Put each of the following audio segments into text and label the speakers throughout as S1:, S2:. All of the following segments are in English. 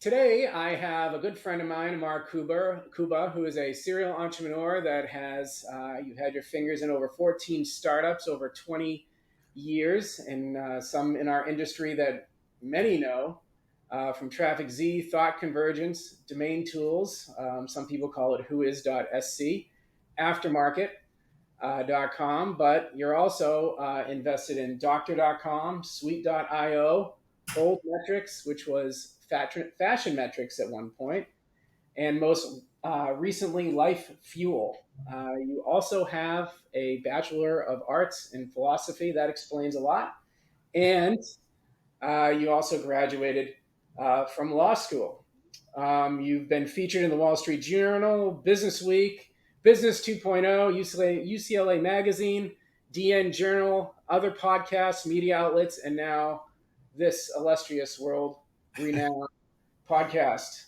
S1: Today, I have a good friend of mine, Ammar Kubba, who is a serial entrepreneur that you've had your fingers in over 14 startups over 20 years, and some in our industry that many know, from TrafficZ, Thought Convergence, DomainTools, some people call it whois.sc, aftermarket.com, but you're also invested in doctor.com, Sweet.io, Old Metrics, which was fashion metrics at one point, and most recently, LyfeFuel. You also have a Bachelor of Arts in Philosophy. That explains a lot. And you also graduated from law school. You've been featured in the Wall Street Journal, Business Week, Business 2.0, UCLA Magazine, DN Journal, other podcasts, media outlets, and now this illustrious world renowned podcast.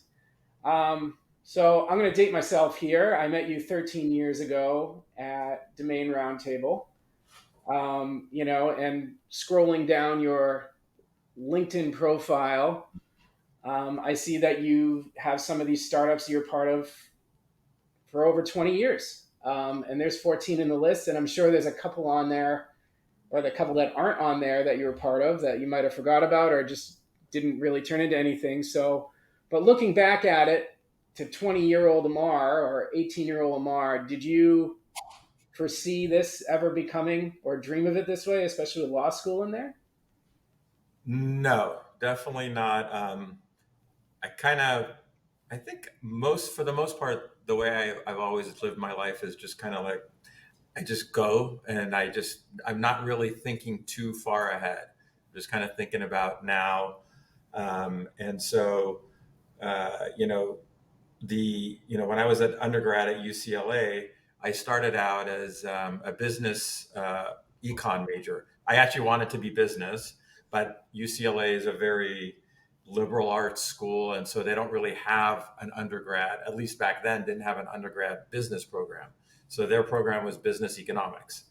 S1: So I'm going to date myself here. I met you 13 years ago at Domain Roundtable, and scrolling down your LinkedIn profile, I see that you have some of these startups you're part of for over 20 years. And there's 14 in the list, and I'm sure there's a couple on there, or the couple that aren't on there that you're part of that you might have forgot about or just didn't really turn into anything. So, but looking back at it, to 20-year-old Ammar or 18-year-old Ammar, did you foresee this ever becoming or dream of it this way, especially with law school in there?
S2: No, definitely not. I kind of, I think for the most part, the way I've always lived my life is just kind of like, I just go and I'm not really thinking too far ahead. I'm just kind of thinking about now. And so, you know, when I was at undergrad at UCLA, I started out as a business econ major. I actually wanted to be business, but UCLA is a very liberal arts school, and so they don't really have an undergrad. At least back then, didn't have an undergrad business program. So their program was business economics,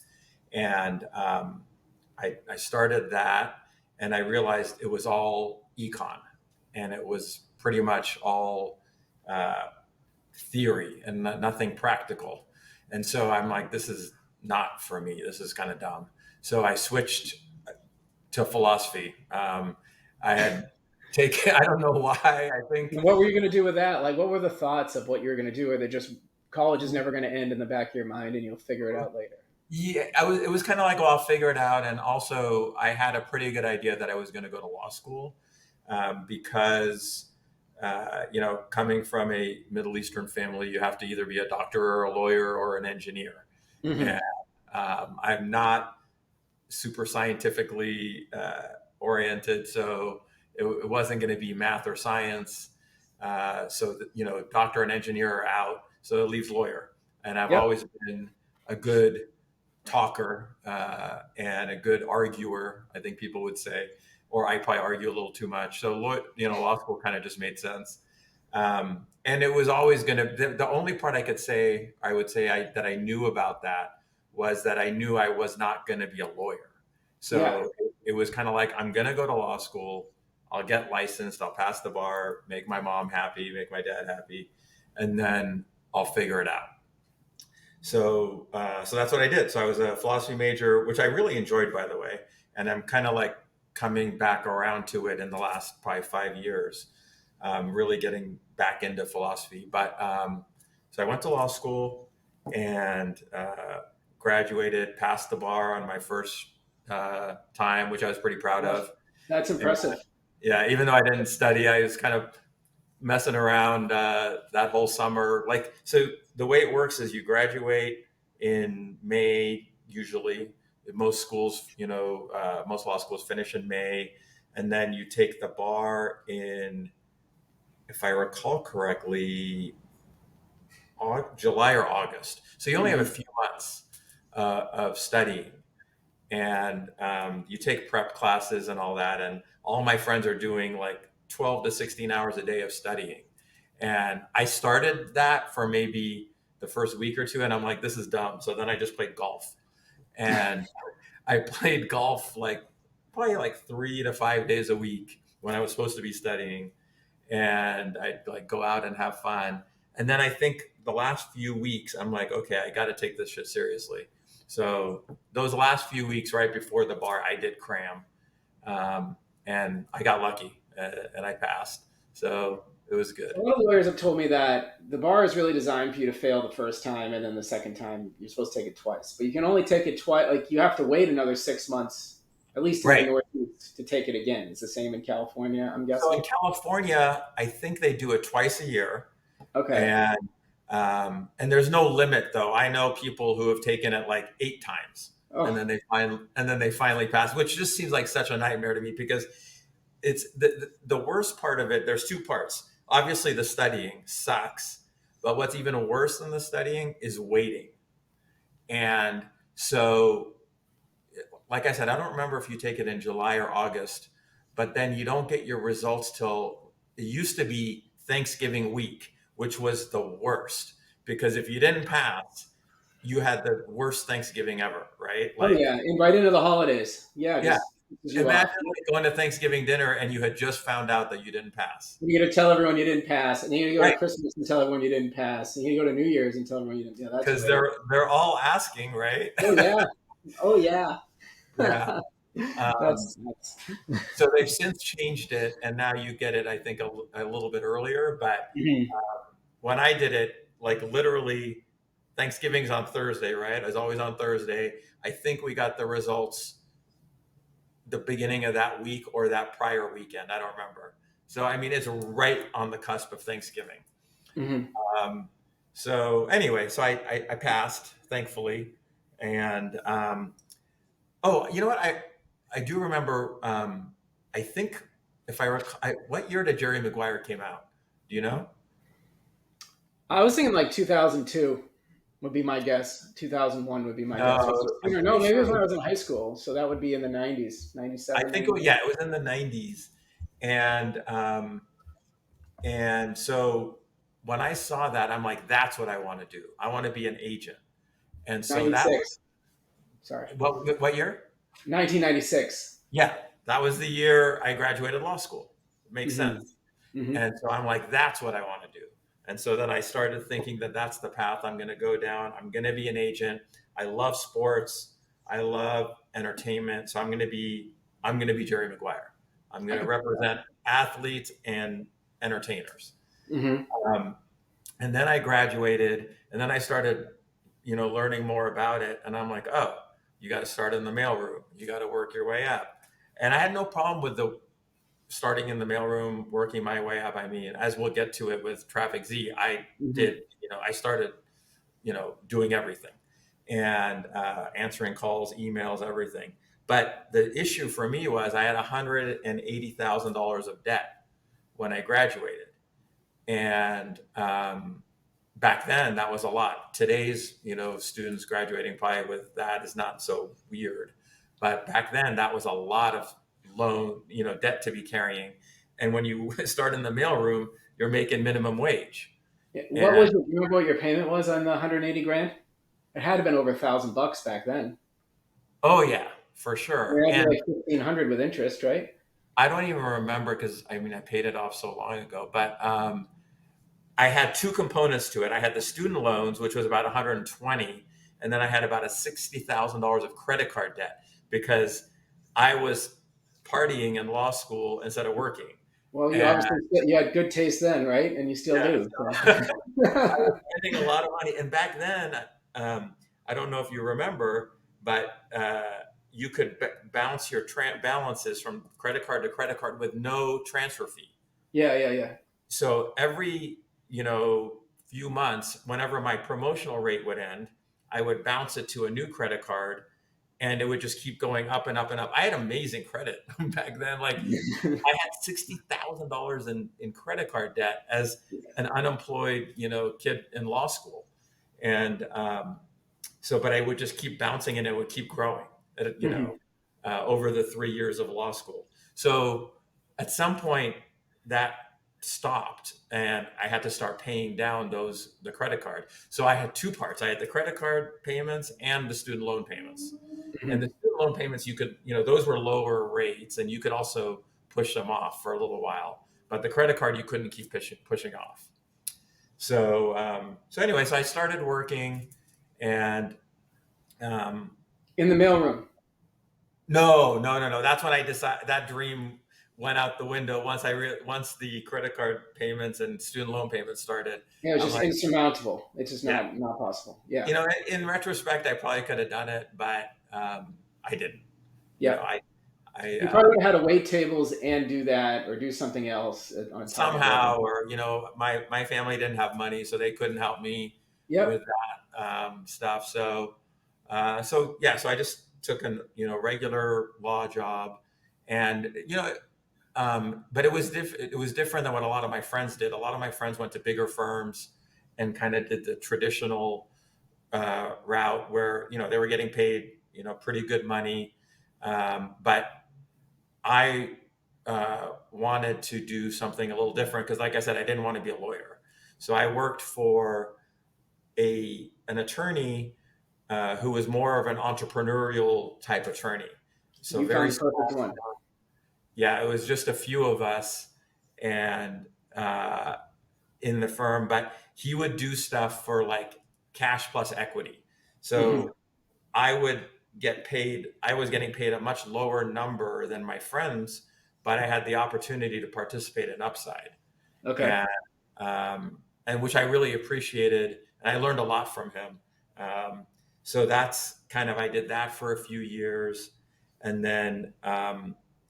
S2: and I started that, and I realized it was all econ, and it was pretty much all uh, theory and nothing practical. And so I'm like, this is not for me. This is kind of dumb. So I switched to philosophy. I had taken, I don't know why, I think.
S1: And what were you going to do with that? Like, what were the thoughts of what you were going to do? Or they just college is never going to end in the back of your mind, and you'll figure it out later?
S2: Yeah, it was kind of like, well, I'll figure it out. And also, I had a pretty good idea that I was going to go to law school because, coming from a Middle Eastern family, you have to either be a doctor or a lawyer or an engineer.
S1: Mm-hmm.
S2: And I'm not super scientifically oriented, so it wasn't going to be math or science. Doctor and engineer are out, so it leaves lawyer. And I've
S1: Yep.
S2: always been a good talker and a good arguer, I think people would say, or I probably argue a little too much. So, law school kind of just made sense. And it was always going to, the only part I would say that I knew about that was that I knew I was not going to be a lawyer.
S1: Yeah.
S2: So it was kind of like, I'm going to go to law school. I'll get licensed. I'll pass the bar, make my mom happy, make my dad happy, and then I'll figure it out. So that's what I did. So I was a philosophy major, which I really enjoyed, by the way. And I'm kind of like coming back around to it in the last probably 5 years, really getting back into philosophy. So I went to law school and graduated, passed the bar on my first time, which I was pretty proud
S1: Well,
S2: of.
S1: that's
S2: And,
S1: impressive.
S2: yeah, even though I didn't study, I was kind of messing around that whole summer. Like, so the way it works is you graduate in May, usually. Most schools, most law schools finish in May. And then you take the bar in, if I recall correctly, July or August. So you only have a
S1: Mm-hmm.
S2: few months of studying. And you take prep classes and all that. And all my friends are doing like 12 to 16 hours a day of studying. And I started that for maybe the first week or two, and I'm like, this is dumb. So then I just played golf. And I played golf like probably like 3 to 5 days a week when I was supposed to be studying. and I'd like go out and have fun. And then I think the last few weeks, I'm like, okay, I got to take this shit seriously. So those last few weeks right before the bar, I did cram, um, and I got lucky, and I passed. So it was
S1: A
S2: good.
S1: lot of lawyers have told me that the bar is really designed for you to fail the first time, and then the second time you're supposed to take it twice. But you can only take it twice. Like you have to wait another 6 months, at least in the
S2: Right.
S1: Northeast, to take it again. It's the same in California, I'm
S2: So in
S1: guessing.
S2: California, I think they do it twice a year,
S1: Okay.
S2: and there's no limit though. I know people who have taken it like 8 times,
S1: Oh,
S2: and then they finally pass, which just seems like such a nightmare to me because it's the worst part of it. There's two parts. Obviously, the studying sucks, but what's even worse than the studying is waiting. And so, like I said, I don't remember if you take it in July or August, but then you don't get your results till it used to be Thanksgiving week, which was the worst because if you didn't pass, you had the worst Thanksgiving ever, right?
S1: oh
S2: Like,
S1: yeah, and right into the holidays. Yeah,
S2: yeah,
S1: just pisses you
S2: imagine
S1: off.
S2: like going to Thanksgiving dinner and you had just found out that you didn't pass.
S1: You got to tell everyone you didn't pass, and then you got to go
S2: Right.
S1: to Christmas and tell everyone you didn't pass, and you got to go to New Year's and tell everyone you didn't. Yeah, that's
S2: Because
S1: great.
S2: they're all asking, right?
S1: Oh yeah, oh yeah.
S2: Yeah. Um,
S1: That's
S2: so they've since changed it, and now you get it. I think a little bit earlier, but
S1: Mhm.
S2: when I did it, like literally, Thanksgiving's on Thursday, right? It was always on Thursday. I think we got the results the beginning of that week or that prior weekend. I don't remember. So I mean, it's right on the cusp of Thanksgiving.
S1: Mhm.
S2: Um, so anyway, so I passed, thankfully, and oh, you know what? I do remember. I think if I recall, what year did Jerry Maguire came out? Do you know?
S1: I was thinking like 2002 would be my guess. 2001 would be my guess. Was it
S2: No, I'm
S1: sooner? No,
S2: pretty
S1: maybe it
S2: sure.
S1: was when I was in high school. So that would be in the 90s,
S2: I
S1: 97,
S2: think
S1: 98.
S2: yeah, it was in the '90s, and so when I saw that, I'm like, that's what I want to do. I want to be an agent, and so that was
S1: 96. Sorry.
S2: what year?
S1: 1996.
S2: Yeah, that was the year I graduated law school. It makes
S1: Hmm.
S2: sense.
S1: Hmm.
S2: And so I'm like, that's what I want to do. And so then I started thinking that that's the path I'm going to go down. I'm going to be an agent. I love sports. I love entertainment. So I'm going to be Jerry Maguire. I'm
S1: I
S2: going to
S1: could.
S2: represent athletes and entertainers.
S1: Hmm.
S2: Um, and then I graduated, and then I started, learning more about it. And I'm like, oh, you got to start in the mailroom. You got to work your way up. And I had no problem with the starting in the mailroom, working my way up. I mean, as we'll get to it with TrafficZ, I
S1: Hmm.
S2: did, I started, doing everything and answering calls, emails, everything. But the issue for me was I had $180,000 of debt when I graduated. And back then that was a lot. Today's, students graduating probably with that is not so weird. But back then that was a lot of debt to be carrying. And when you start in the mailroom, you're making minimum wage.
S1: What
S2: And
S1: was it? You remember what your payment was on the 180 grand? It had to have been over $1,000 back then.
S2: oh yeah, for
S1: I mean,
S2: sure.
S1: that'd be
S2: And
S1: like 1,500 with interest, right?
S2: I don't even remember because I mean I paid it off so long ago. But I had two components to it. I had the student loans, which was about 120, and then I had about a $60,000 of credit card debt because I was partying in law school instead of working.
S1: Well, you
S2: And
S1: obviously you had good taste then, right? And you still
S2: yeah,
S1: do. So.
S2: so I was spending a lot of money. And back then, I don't know if you remember, but you could bounce your balances from credit card to credit card with no transfer fee.
S1: Yeah, yeah, yeah.
S2: So every few months, whenever my promotional rate would end, I would bounce it to a new credit card, and it would just keep going up and up and up. I had amazing credit back then. Like I had $60,000 in credit card debt as an unemployed kid in law school, and but I would just keep bouncing, and it would keep growing.
S1: Mhm.
S2: Over the 3 years of law school. So at some point that stopped, and I had to start paying down the credit card. So I had two parts. I had the credit card payments and the student loan payments. And the
S1: Mhm.
S2: student loan payments, you could, those were lower rates, and you could also push them off for a little while. but the credit card you couldn't keep pushing off. So anyway, so I started working, and
S1: In the mailroom.
S2: no. That's when I decided that dream went out the window once the credit card payments and student loan payments started.
S1: Yeah, it was
S2: I'm
S1: just
S2: like,
S1: insurmountable. It's just
S2: yeah,
S1: not possible. Yeah.
S2: in retrospect, I probably could have done it, but I didn't. You know,
S1: Yeah.
S2: I
S1: You probably would have had to wait tables and do that or do something else on top of it.
S2: somehow, or my family didn't have money, so they couldn't help me with
S1: Yep.
S2: that stuff. So I just took a regular law job, and but it was different than what a lot of my friends did. A lot of my friends went to bigger firms and kind of did the traditional route where they were getting paid pretty good money, but I wanted to do something a little different because, like I said, I didn't want to be a lawyer. So I worked for an attorney who was more of an entrepreneurial type attorney. So
S1: You
S2: very
S1: found the perfect
S2: small.
S1: one.
S2: Yeah, it was just a few of us, and in the firm, but he would do stuff for like cash plus equity.
S1: Hmm.
S2: So I was getting paid a much lower number than my friends, but I had the opportunity to participate in upside,
S1: Okay.
S2: and and which I really appreciated, and I learned a lot from him. So that's kind of I did that for a few years, and then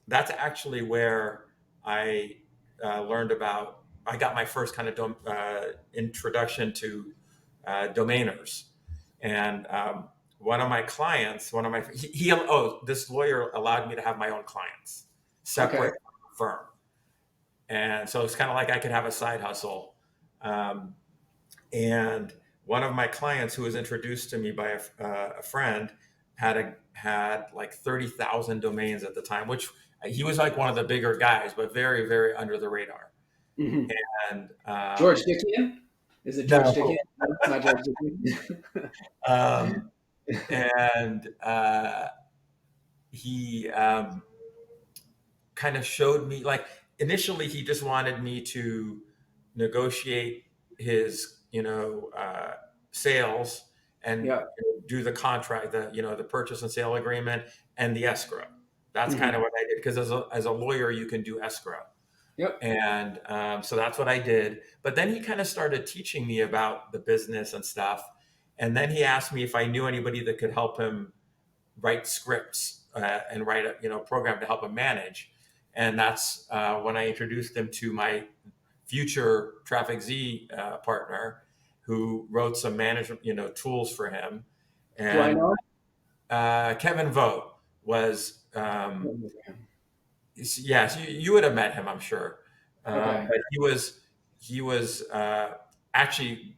S2: that's actually where I learned about. I got my first kind of introduction to domainers, and one of my clients, this lawyer allowed me to have my own clients
S1: Okay.
S2: separate from the firm, and so it's kind of like I could have a side hustle. Um, and one of my clients, who was introduced to me by a friend, had like 30,000 domains at the time, which he was like one of the bigger guys, but very, very under the radar.
S1: Hmm.
S2: And
S1: George Dickian? Is it George
S2: no,
S1: Dickian? No, it's not George Dickian.
S2: um, and he kind of showed me, like, initially he just wanted me to negotiate his sales and
S1: Yeah.
S2: do the contract, the purchase and sale agreement and the escrow. That's kind
S1: Hmm.
S2: of what I did, because as a lawyer you can do escrow.
S1: Yep.
S2: And so that's what I did. But then he kind of started teaching me about the business and stuff, and then he asked me if I knew anybody that could help him write scripts and write a program to help him manage. And that's when I introduced him to my future TrafficZ partner, who wrote some management tools for him.
S1: Do I
S2: And
S1: know
S2: Kevin Vogt was
S1: him?
S2: yes, you would have met him, I'm sure.
S1: Okay.
S2: But he was actually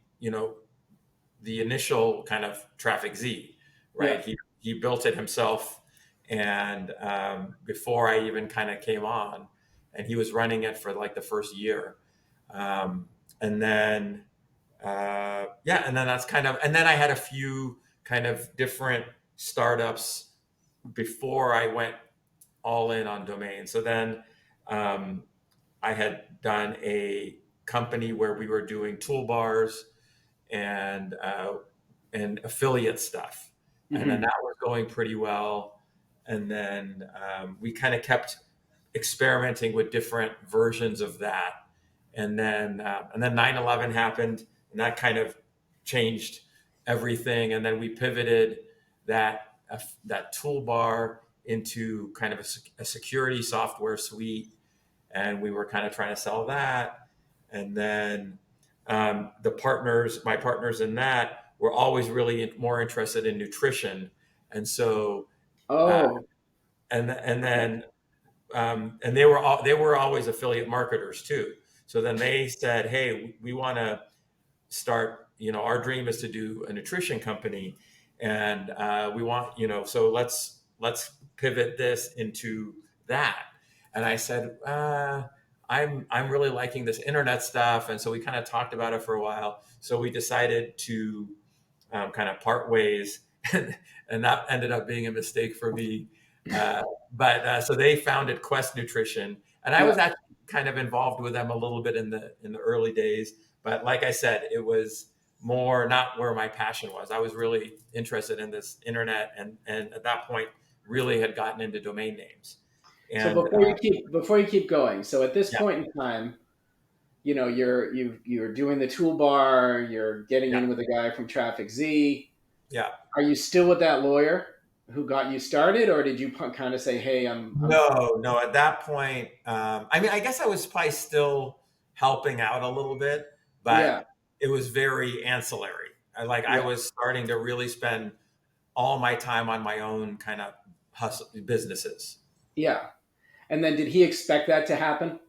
S2: the initial kind of TrafficZ,
S1: Yeah.
S2: right? He built it himself, and before I even kind of came on, and he was running it for like the first year, and then and then that's kind of, and then I had a few kind of different startups before I went all in on domain. So then um, I had done a company where we were doing toolbars and affiliate stuff, and then
S1: Hmm.
S2: that was going pretty well. And then we kind of kept experimenting with different versions of that, and then 9/11 happened, and that kind of changed everything. And then we pivoted that toolbar into kind of a security software suite, and we were kind of trying to sell that. And then my partners in that, were always really more interested in nutrition, and so uh,
S1: Oh,
S2: and
S1: okay.
S2: then and they were always affiliate marketers too. So then they said, "Hey, we want to start. Our dream is to do a nutrition company, and we want so let's pivot this into that." And I said, I'm really liking this internet stuff, and so we kind of talked about it for a while. So we decided to kind of part ways, and that ended up being a mistake for me. Uh, but so they founded Quest Nutrition, And I
S1: Yeah.
S2: was actually kind of involved with them a little bit in the early days. But like I said, it was more not where my passion was. I was really interested in this internet, and at that point, really had gotten into domain names.
S1: So
S2: And
S1: before you keep going, so at this
S2: yeah,
S1: point in time, you're doing the toolbar, you're getting
S2: yeah,
S1: in with a guy from TrafficZ.
S2: yeah.
S1: Are you still with that lawyer who got you started, or did you kind of say, "Hey, I'm
S2: No, no. At that point, I mean, I guess I was probably still helping out a little bit,
S1: yeah,
S2: but it was very ancillary. I
S1: yeah,
S2: was starting to really spend all my time on my own kind of hustle businesses.
S1: yeah"? And then did he expect that to happen?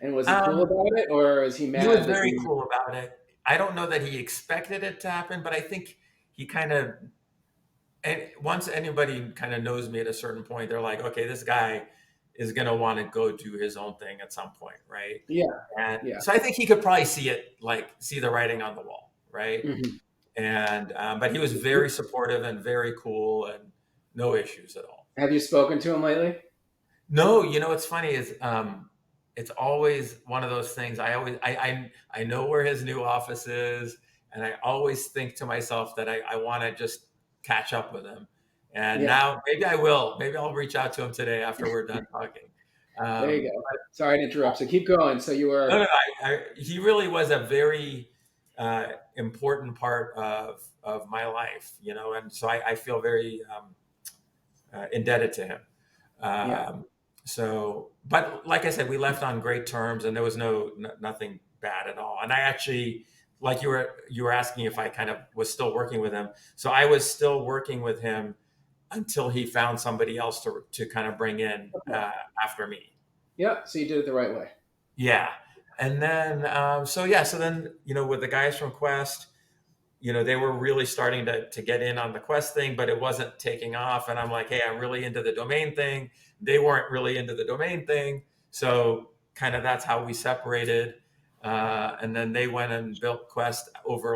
S1: And was he cool
S2: Um,
S1: about it, or is he
S2: he was
S1: mad that
S2: very
S1: you?
S2: cool about it. I don't know that he expected it to happen, but I think he kind of, and once anybody kind of knows me at a certain point, they're like, okay, this guy is going to want to go do his own thing at some point, right?
S1: Yeah,
S2: And
S1: yeah,
S2: so I think he could probably see it, like see the writing on the wall, right?
S1: hmm
S2: And but he was very supportive and very cool, and no issues at all.
S1: Have you spoken to him lately?
S2: No, what's funny is it's always one of those things. I know where his new office is, and I always think to myself that I want to just catch up with him. And
S1: Yeah,
S2: now maybe I will. Maybe I'll reach out to him today after we're done talking.
S1: there you
S2: Um,
S1: go. Sorry to interrupt. So keep going. So you
S2: no, no,
S1: were,
S2: he really was a very important part of my life, and so I feel very indebted to him.
S1: yeah,
S2: But like I said, we left on great terms, and there was nothing bad at all. And I actually, like you were asking if I kind of was still working with him. So I was still working with him until he found somebody else to kind of bring in
S1: okay,
S2: after me.
S1: yeah. So you did it the right way.
S2: Yeah, and then so then with the guys from Quest, they were really starting to get in on the Quest thing, but it wasn't taking off. And I'm like, hey, I'm really into the domain thing. They weren't really into the domain thing. So kind of that's how we separated. And then they went and built Quest over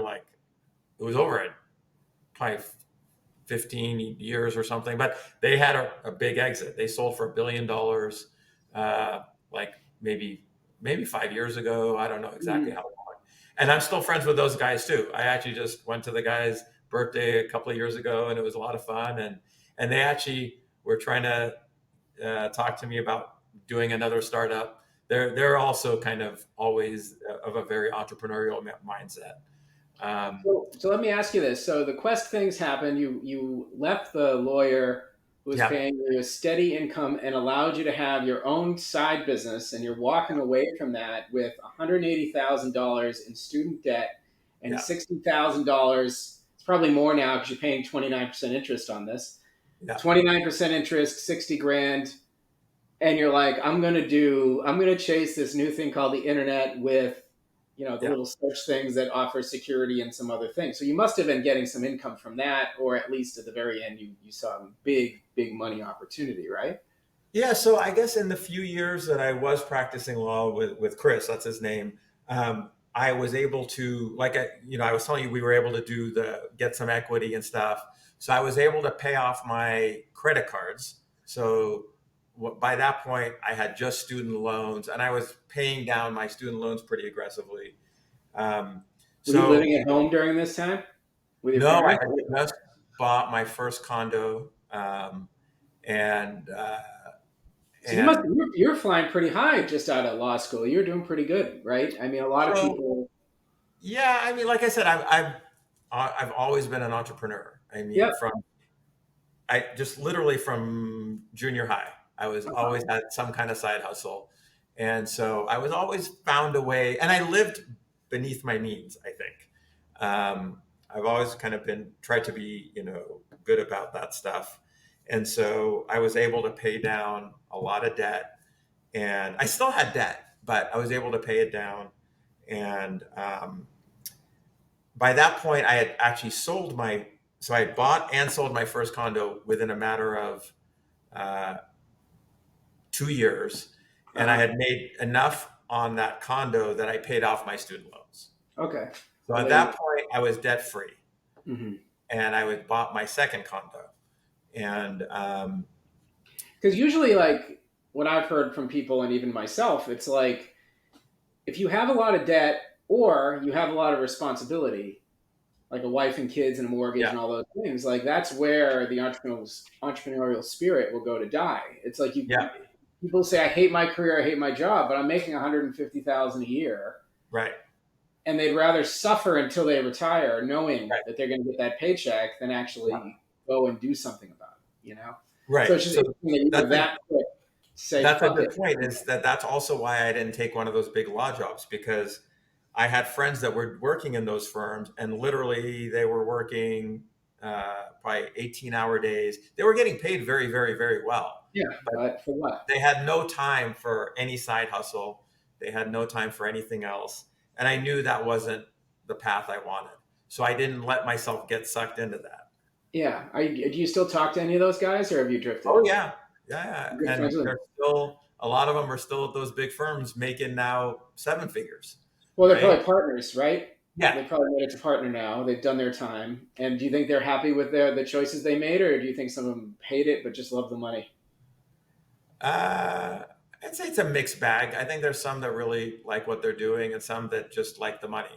S2: it was over probably 15 years or something, but they had a big exit. They sold for $1 billion, like maybe 5 years ago. I don't know exactly
S1: Mhm.
S2: how long. And I'm still friends with those guys too. I actually just went to the guy's birthday a couple of years ago, and it was a lot of fun. And they actually were trying to talk to me about doing another startup. They're also kind of always of a very entrepreneurial mindset. Um,
S1: So let me ask you this. So the Quest things happened. You left the lawyer who was
S2: yeah,
S1: paying you a steady income and allowed you to have your own side business, and you're walking away from that with $180,000 in student debt and
S2: yeah,
S1: $60,000. It's probably more now because you're paying 29% interest on this.
S2: yeah,
S1: 29% interest, 60 grand, and you're like, I'm gonna chase this new thing called the internet with, the
S2: yeah.
S1: little search things that offer security and some other things. So you must have been getting some income from that, or at least at the very end, you saw a big money opportunity, right?
S2: Yeah, so I guess in the few years that I was practicing law with Chris, that's his name, I was able to, I was telling you, we were able to get some equity and stuff. So I was able to pay off my credit cards. So by that point, I had just student loans, and I was paying down my student loans pretty aggressively. Um,
S1: Were you
S2: so
S1: living at home during this time with your
S2: no, I
S1: parents?
S2: had just bought my first condo, and
S1: So you must
S2: and
S1: you're flying pretty high just out of law school. You're doing pretty good, right? I mean, a lot of
S2: so
S1: people.
S2: yeah, I mean, like I said, I've always been an entrepreneur. I mean,
S1: Yep.
S2: I just literally from junior high, I was always had some kind of side hustle, and so I was always found a way, and I lived beneath my means. I think I've always kind of been tried to be, good about that stuff, and so I was able to pay down a lot of debt, and I still had debt, but I was able to pay it down, and by that point, I had actually so I had bought and sold my first condo within a matter of uh, 2 years, and I
S1: Uh-huh.
S2: had made enough on that condo that I paid off my student loans.
S1: Okay.
S2: So
S1: So
S2: at
S1: there you
S2: that point, I was debt free,
S1: go.
S2: and I bought my second condo, and
S1: Because usually, like, what I've heard from people and even myself, it's like if you have a lot of debt or you have a lot of responsibility, like a wife and kids and a mortgage
S2: Yeah.
S1: and all those things, like that's where the entrepreneurial spirit will go to die. It's like
S2: Yeah.
S1: people say, I hate my career, I hate my job, but I'm making 150,000 a year,
S2: Right.
S1: and they'd rather suffer until they retire, knowing
S2: Right.
S1: that they're going to get that paycheck, than
S2: Yeah.
S1: actually go and do something about it. You know, so
S2: Right.
S1: it's just
S2: So
S1: interesting that you were
S2: that's a
S1: that quick to say,
S2: that's a
S1: "Fuck
S2: good
S1: it."
S2: point. Is that that's also why I didn't take one of those big law jobs, because I had friends that were working in those firms, and literally they were working probably 18-hour days. They were getting paid very, very, very well,
S1: Yeah,
S2: but
S1: but for what?
S2: they had no time for any side hustle. They had no time for anything else. And I knew that wasn't the path I wanted. So I didn't let myself get sucked into that.
S1: Yeah, do you still talk to any of those guys, or have you drifted?
S2: Oh yeah. Yeah, yeah.
S1: Good
S2: And
S1: friends with them.
S2: there's still a lot of them are still at those big firms making now seven figures,
S1: Well, they're
S2: right?
S1: probably partners, right?
S2: Yeah.
S1: They probably made it to partner now. They've done their time. And do you think they're happy with the choices they made, or do you think some of them hate it but just love the money?
S2: Uh, I'd say it's a mixed bag. I think there's some that really like what they're doing and some that just like the money,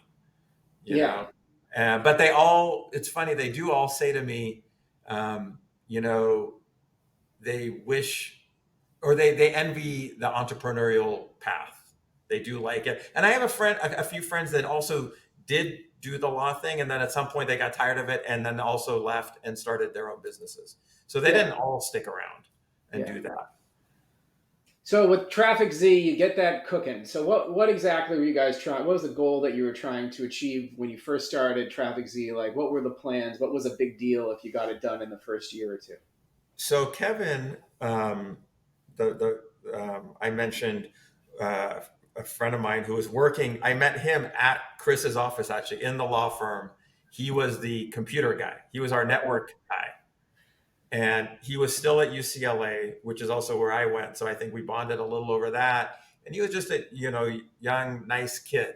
S2: you
S1: Yeah,
S2: know. But they all, it's funny, they do all say to me, um, you know, they wish or they envy the entrepreneurial path. They do like it. And I have a few friends that also did do the law thing. And then at some point they got tired of it and then also left and started their own businesses. So they
S1: yeah,
S2: didn't all stick around and
S1: yeah.
S2: do that.
S1: So with TrafficZ, you get that cooking. So what exactly were you guys trying? What was the goal that you were trying to achieve when you first started TrafficZ? Like, what were the plans? What was a big deal if you got it done in the first year or two?
S2: So Kevin, I mentioned a friend of mine who was working. I met him at Chris's office, actually in the law firm. He was the computer guy. He was our network guy, and he was still at UCLA, which is also where I went. So I think we bonded a little over that. And he was just a young, nice kid,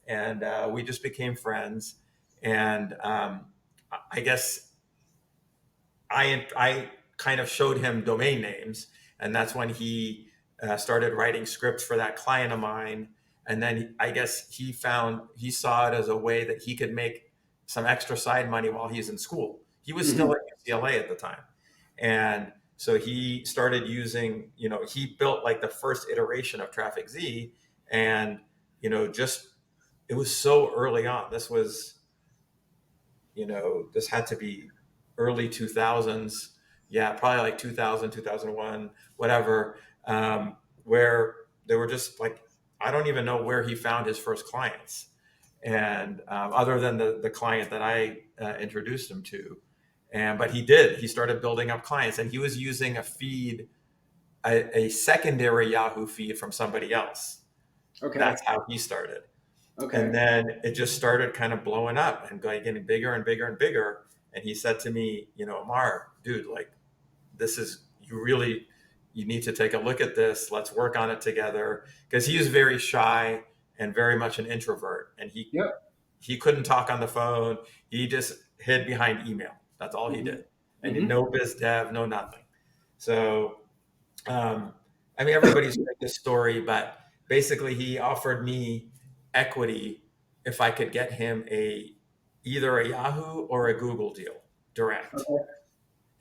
S2: and we just became friends. And I guess I kind of showed him domain names, and that's when he started writing scripts for that client of mine. And then I guess he saw it as a way that he could make some extra side money while he's in school. He was still
S1: Hmm.
S2: at UCLA at the time, and so he started using. He built like the first iteration of TrafficZ, and just it was so early on. This had to be early 2000s. Yeah, probably like 2000, 2001, whatever, where they were just like, I don't even know where he found his first clients. And other than the client that I introduced him to. But he started building up clients, and he was using a secondary Yahoo feed from somebody else.
S1: Okay.
S2: That's how he started. And
S1: Okay.
S2: then it just started kind of blowing up and getting bigger and bigger and bigger. And he said to me, Ammar, dude, like, this is, you need to take a look at this. Let's work on it together. Because he is very shy and very much an introvert. And
S1: Yep.
S2: he couldn't talk on the phone. He just hid behind email. That's all he
S1: Hmm.
S2: did. And
S1: Hmm.
S2: no biz dev, no nothing. So, um, I mean, everybody's heard this story, but basically, he offered me equity if I could get him either a Yahoo or a Google deal direct,
S1: Okay.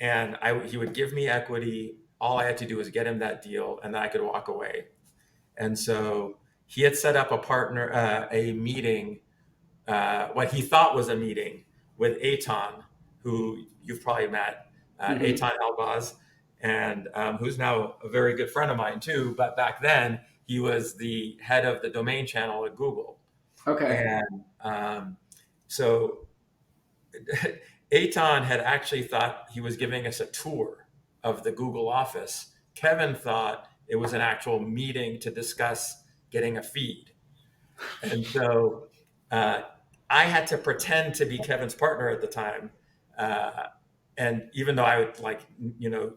S2: and he would give me equity. All I had to do was get him that deal, and then I could walk away. And so he had set up a meeting, what he thought was a meeting with Aton, who you've probably met,
S1: Hmm.
S2: Aton Elbaz, and who's now a very good friend of mine too. But back then, he was the head of the domain channel at Google.
S1: Okay.
S2: And so Aton had actually thought he was giving us a tour of the Google office. Kevin thought it was an actual meeting to discuss getting a feed. And so uh, I had to pretend to be Kevin's partner at the time. Uh, and even though I would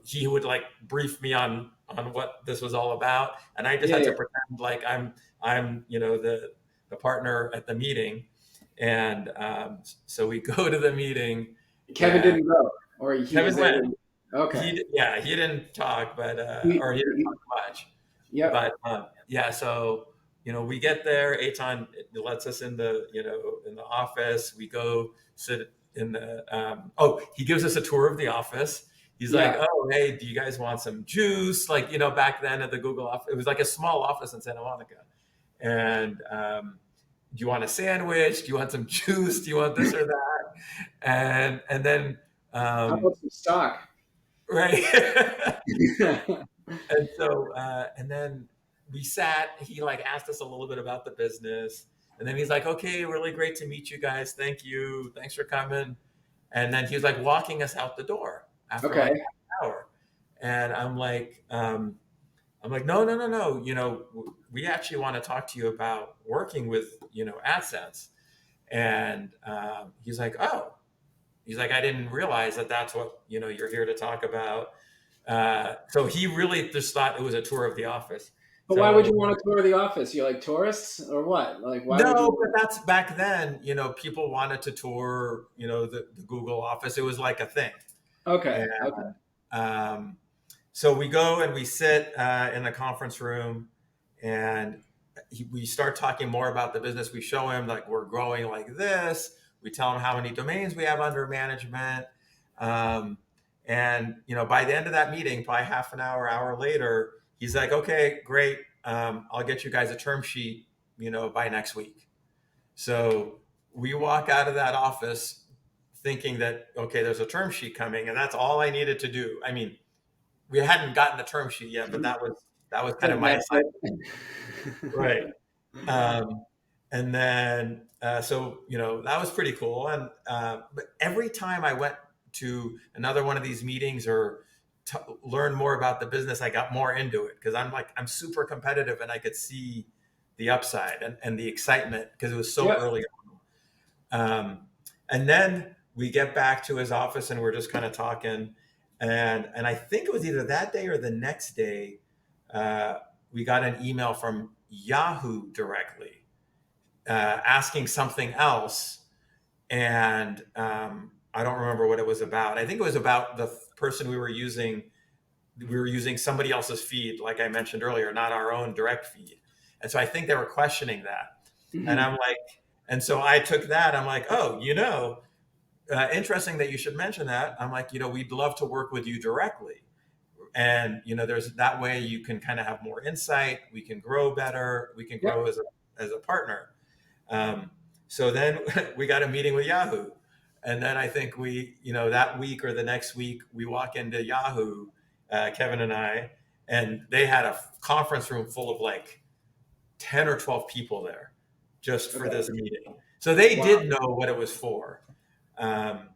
S2: he would like brief me on what this was all about, and I just
S1: Yeah.
S2: had
S1: Yeah.
S2: to pretend like I'm the partner at the meeting. And so we go to the meeting,
S1: Kevin
S2: and
S1: didn't go, or he
S2: Kevin
S1: was there.
S2: went.
S1: Okay.
S2: he didn't talk, but or he didn't
S1: He,
S2: talk much.
S1: yep.
S2: But yeah, so we get there. Aton lets us in the in the office. We go sit in the. Oh, he gives us a tour of the office. He's like,
S1: Yeah.
S2: "Oh, hey, do you guys want some juice?" Like back then at the Google office, it was like a small office in Santa Monica. And do you want a sandwich? Do you want some juice? Do you want this or that? And then
S1: How
S2: um,
S1: about some stock?
S2: right. And so, and then we sat. He like asked us a little bit about the business, and then he's like, "Okay, really great to meet you guys. Thank you. Thanks for coming." And then he was like walking us out the door after
S1: Okay.
S2: like half an hour, and I'm like, no, no, no, no. We actually want to talk to you about working with AdSense. And he's like, oh, he's like, I didn't realize that that's what you're here to talk about. So he really just thought it was a tour of the office.
S1: But why would you
S2: So
S1: want to tour the office? You like tourists or what? Like, why would
S2: no,
S1: you?
S2: but that's back then. People wanted to tour, the Google office. It was like a thing.
S1: Okay.
S2: And
S1: Okay.
S2: um, so we go and we sit in the conference room, and we start talking more about the business. We show him like we're growing like this. We tell him how many domains we have under management. Um, and by the end of that meeting, probably half an hour later, he's like, "Okay, great. I'll get you guys a term sheet, by next week." So we walk out of that office thinking that okay, there's a term sheet coming, and that's all I needed to do. I mean, we hadn't gotten the term sheet yet, but that was kind of
S1: But
S2: my
S1: that's
S2: assignment, right?
S1: it.
S2: Um, and then so that was pretty cool. And but every time I went to another one of these meetings or learn more about the business, I got more into it because I'm super competitive and I could see the upside and the excitement because it was so
S1: Yep.
S2: early. Um, and then we get back to his office and we're just kind of talking. And I think it was either that day or the next day, uh, we got an email from Yahoo directly asking something else. And I don't remember what it was about. I think it was about the person we were using. We were using somebody else's feed, like I mentioned earlier, not our own direct feed. And so I think they were questioning that. And
S1: Mhm.
S2: I'm like, and so I took that. I'm like, oh, interesting that you should mention that. I'm like, we'd love to work with you directly. And, there's that way you can kind of have more insight. We can grow better. We can grow
S1: Yep.
S2: as a partner. Um, so then we got a meeting with Yahoo. And then I think that week or the next week, we walk into Yahoo, Kevin and I, and they had a conference room full of like 10 or 12 people there just for
S1: Okay.
S2: this meeting. So they
S1: Wow.
S2: did know what it was for. Um,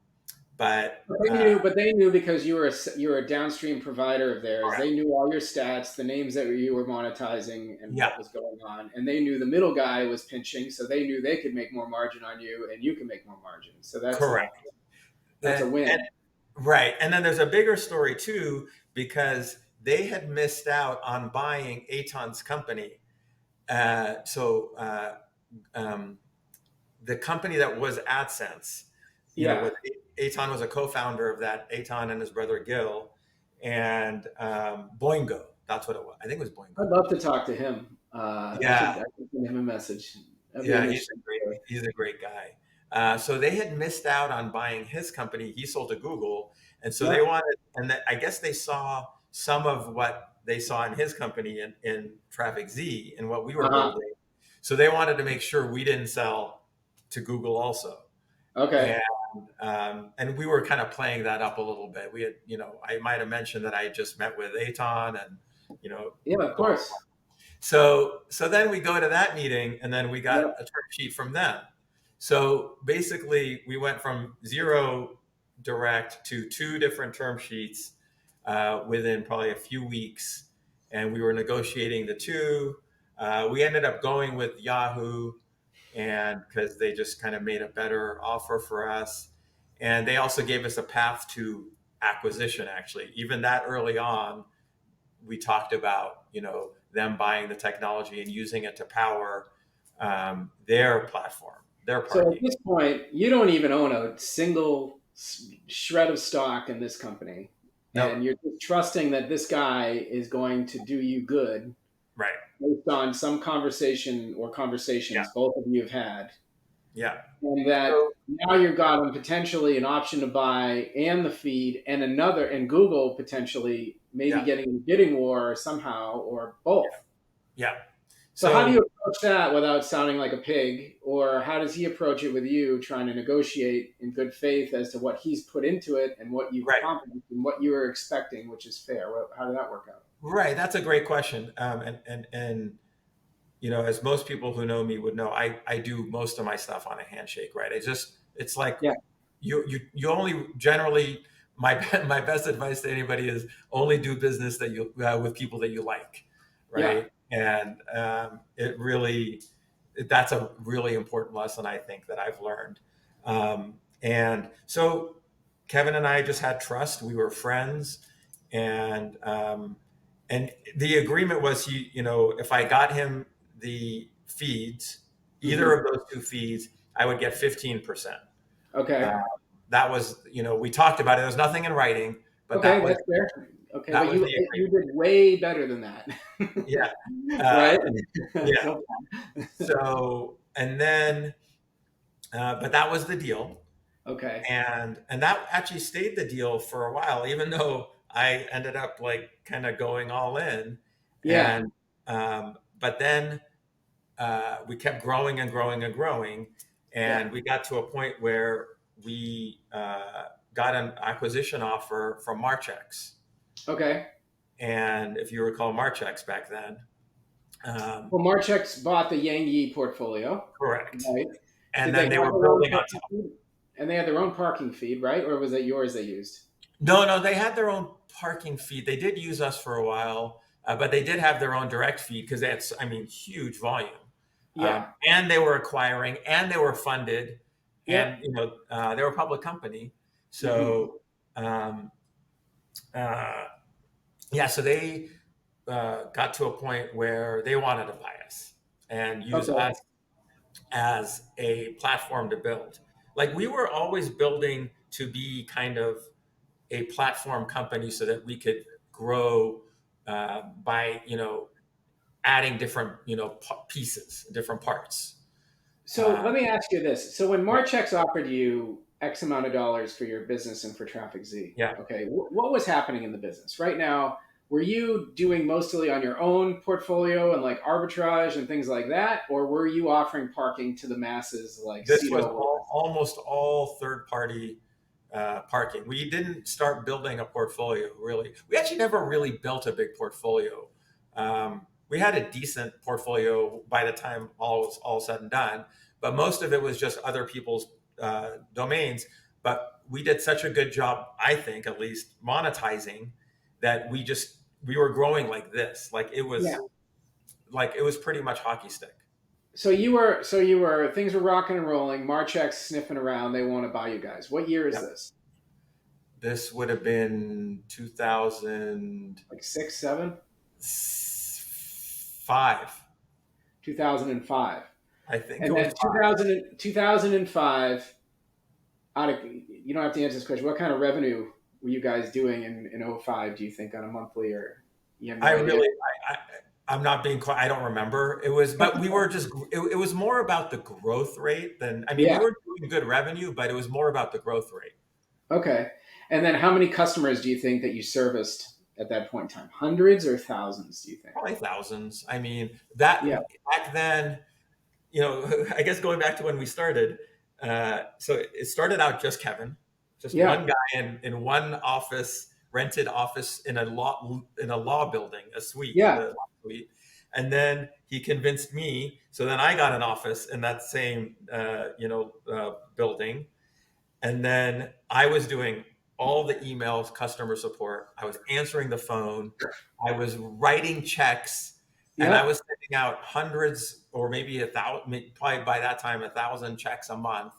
S2: but
S1: But they knew because you were a downstream provider of theirs. They knew all your stats, the names that you were monetizing, and
S2: yeah,
S1: what was going on. And they knew the middle guy was pinching, so they knew they could make more margin on you, and you can make more margin. So
S2: correct.
S1: that's a
S2: And
S1: win.
S2: right. And then there's a bigger story too, because they had missed out on buying Aton's company. So um, the company that was AdSense,
S1: Yeah,
S2: with Aton was a co-founder of that, Aton and his brother Gil, and Boingo. That's what it was. I think it was
S1: I'd
S2: Boingo.
S1: love to talk to him.
S2: Yeah,
S1: I could send him a message. That'd be an
S2: yeah,
S1: interesting story.
S2: he's a great guy. So they had missed out on buying his company. He sold to Google, and so they
S1: Yep.
S2: wanted, I guess they saw some of what they saw in his company in TrafficZ and what we were
S1: Uh-huh.
S2: building. So they wanted to make sure we didn't sell to Google also.
S1: Okay.
S2: And we were kind of playing that up a little bit. We had, I might have mentioned that I had just met with Aton and, you know,
S1: Yeah, of
S2: blah, blah,
S1: course.
S2: blah. So then we go to that meeting and then we got
S1: Yep.
S2: a term sheet from them. So basically we went from zero direct to two different term sheets within probably a few weeks. And we were negotiating the two. We ended up going with Yahoo and because they just kind of made a better offer for us. And they also gave us a path to acquisition, actually. Even that early on, we talked about, them buying the technology and using it to power their platform, their
S1: So at
S2: parking.
S1: this point, you don't even own a single shred of stock in this company. and
S2: Nope.
S1: you're just trusting that this guy is going to do you good
S2: Right.
S1: based on some conversation or
S2: Yeah.
S1: conversations both of you have had,
S2: Yeah.
S1: and that
S2: So
S1: now you've got them potentially an option to buy and the feed and another, and Google potentially maybe
S2: yeah.
S1: getting a bidding war somehow or both.
S2: Yeah.
S1: So how do you
S2: So
S1: approach that without sounding like a pig, or how does he approach it with you, trying to negotiate in good faith as to what he's put into it and what you've
S2: right.
S1: accomplished and what you were expecting, which is fair? How did that work out?
S2: Right. That's a great question. And as most people who know me would know, I do most of my stuff on a handshake, right? It's like
S1: Yeah,
S2: you only generally my my best advice to anybody is only do business that you with people that you like,
S1: yeah.
S2: right? And it really that's a really important lesson I think that I've learned. And so Kevin and I just had trust. We were friends, and the agreement was if I got him the feeds, either
S1: Hmm.
S2: of those two feeds, I would get 15%. Uh,
S1: Okay.
S2: that was, we talked about it. There was nothing in writing, but
S1: Okay, that's fair. Okay,
S2: that
S1: but
S2: was
S1: you
S2: the
S1: you
S2: agreement.
S1: did way better than that,
S2: Yeah. Uh,
S1: right?
S2: yeah.
S1: So,
S2: So, and then, but that was the deal.
S1: okay.
S2: And that actually stayed the deal for a while, even though I ended up like kind of going all in.
S1: Yeah.
S2: But then we kept growing and growing and growing,
S1: Yeah.
S2: and we got to a point where we got an acquisition offer from Marchex.
S1: Okay.
S2: And if you recall Marchex back then, um,
S1: Well, Marchex bought the Yang portfolio,
S2: correct.
S1: right?
S2: And
S1: Did they
S2: then they
S1: have
S2: were
S1: their own
S2: building on
S1: parking
S2: top.
S1: feed? And they had their own parking feed, right? Or was it yours they used?
S2: No, no, they had their own parking feed. They did use us for a while, but they did have their own direct feed because they had, I mean, huge volume.
S1: Yeah.
S2: And they were acquiring, and they were funded, and
S1: Yep.
S2: they were a public company.
S1: Hmm.
S2: So um, uh, yeah, so they got to a point where they wanted to buy us and use
S1: Okay.
S2: us as a platform to build. Like we were always building to be kind of a platform company so that we could grow by adding different pieces, different parts.
S1: So
S2: Uh,
S1: let me ask you this. So when
S2: right.
S1: Marchex offered you X amount of dollars for your business and for TrafficZ,
S2: Yeah.
S1: okay, what was happening in the business right now? Were you doing mostly on your own portfolio and like arbitrage and things like that, or were you offering parking to the masses like
S2: This was
S1: Cito?
S2: almost all third party parking. We didn't start building a portfolio really. We actually never really built a big portfolio. We had a decent portfolio by the time all was all said and done, but most of it was just other people's domains. But we did such a good job, I think, at least monetizing, that we were growing like this.
S1: Yeah.
S2: Like it was pretty much hockey stick.
S1: So you were things were rocking and rolling. Marchex sniffing around. They want to buy you guys. What year is
S2: Yep.
S1: this?
S2: This would have been 2005.
S1: Like six, seven, 2005.
S2: I think it
S1: And
S2: was
S1: then 2005, out of, you don't have to answer this question. What kind of revenue were you guys doing in '05? Do you think on a monthly, or you have
S2: I
S1: no idea?
S2: really, I'm not being quite, I don't remember. It was, but we were just, it was more about the growth rate than, I mean, we
S1: Yeah.
S2: were doing good revenue, but it was more about the growth rate.
S1: Okay. And then how many customers do you think that you serviced at that point in time? Hundreds or thousands, do you think?
S2: Probably thousands. I mean,
S1: Yeah.
S2: back then, I guess going back to when we started, so it started out just Kevin, just
S1: Yeah.
S2: one guy in one office, rented office in a law building, a suite,
S1: Yeah.
S2: the law suite, and then he convinced me. So then I got an office in that same building, and then I was doing all the emails, customer support. I was answering the phone. I was writing checks, and I
S1: Yep.
S2: was sending out hundreds or maybe a thousand, probably by that time, 1,000 checks a month.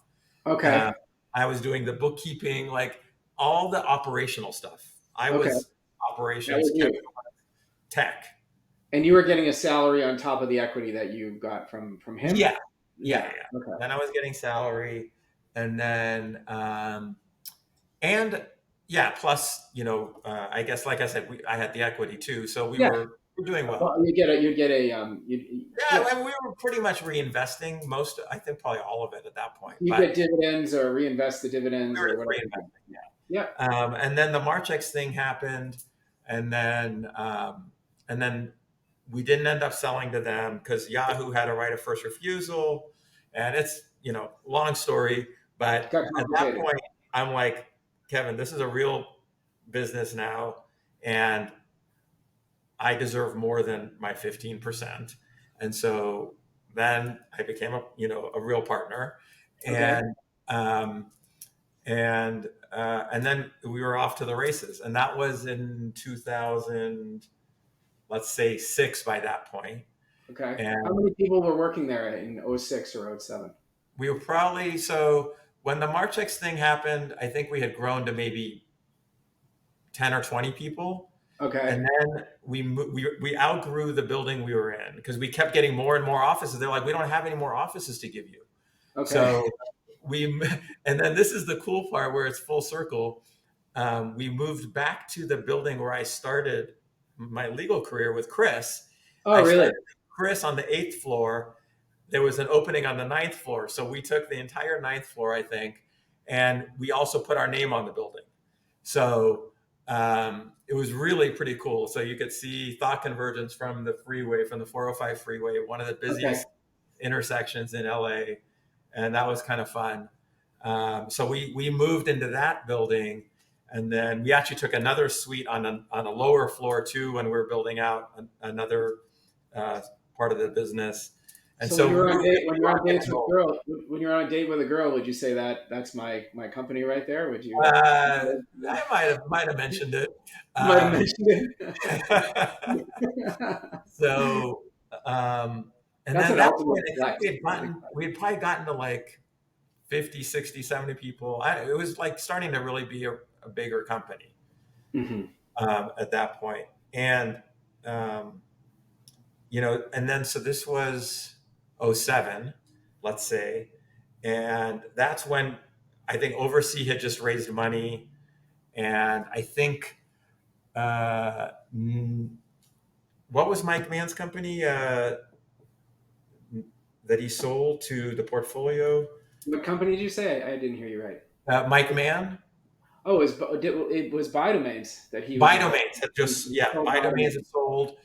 S2: Uh,
S1: Okay.
S2: I was doing the bookkeeping, like all the operational stuff. I
S1: Okay.
S2: was
S1: That
S2: operations,
S1: was
S2: Kevin
S1: you.
S2: was tech.
S1: And you were getting a salary on top of the equity that you got from him?
S2: Yeah, yeah,
S1: Yeah.
S2: yeah.
S1: Okay.
S2: Then I was getting salary, and then and yeah. Plus, I guess, like I said, I had the equity too, so we
S1: Yeah.
S2: were doing well.
S1: Well,
S2: Yeah, and we were pretty much reinvesting most. I think probably all of it at that point,
S1: you
S2: but
S1: get dividends or reinvest the
S2: we
S1: dividends
S2: were
S1: or whatever.
S2: reinvesting. Yeah.
S1: Yeah.
S2: And then the Marchex thing happened, and then we didn't end up selling to them because Yahoo had a right of first refusal, and it's long story, but
S1: Got
S2: at that
S1: complicated.
S2: point, I'm like, Kevin, this is a real business now, and I deserve more than my 15%, and so then I became a real partner,
S1: Okay.
S2: and um, and then we were off to the races, and that was in 2000, let's say, six by that point.
S1: Okay. How
S2: And
S1: many people were working there in '06 or '07?
S2: we were probably, so when the Marchex thing happened, I think we had grown to maybe 10 or 20 people.
S1: Okay.
S2: And then we outgrew the building we were in because we kept getting more and more offices. They're like, we don't have any more offices to give you.
S1: Okay.
S2: So we, and then this is the cool part where it's full circle. We moved back to the building where I started my legal career with Chris.
S1: Oh,
S2: I
S1: really?
S2: started with Chris on the eighth floor. There was an opening on the ninth floor. So we took the entire ninth floor, I think, and we also put our name on the building. So it was really pretty cool. So you could see thought convergence from the freeway, from the 405 freeway, one of the
S1: Okay.
S2: busiest intersections in LA. And that was kind of fun. So we moved into that building, and then we actually took another suite on a lower floor too when we were building out another uh, part of the business. And
S1: So
S2: so we were
S1: when
S2: really
S1: you're on
S2: rocking
S1: dates
S2: and
S1: with
S2: rolling.
S1: girls, when you're on a date with a girl, would you say that's my company right there? Would you?
S2: I might have mentioned it.
S1: Might have
S2: Um,
S1: mentioned it.
S2: so and
S1: That's
S2: then at
S1: an
S2: that
S1: ultimate
S2: point, I think
S1: flex.
S2: we had probably gotten to like 50, 60, 70 people. It was like starting to really be a bigger company
S1: Hmm.
S2: at that point. And, um, and then so this was '07, let's say. And that's when I think Oversea had just raised money. And I think, uh, what was Mike Mann's company that he sold to the portfolio?
S1: What company did you say? I didn't hear you right.
S2: Mike Mann?
S1: Oh, it was Biodomains that he was involved
S2: Biodomains had
S1: in.
S2: just,
S1: He
S2: yeah,
S1: sold
S2: Biodomains
S1: Biodomains.
S2: had sold.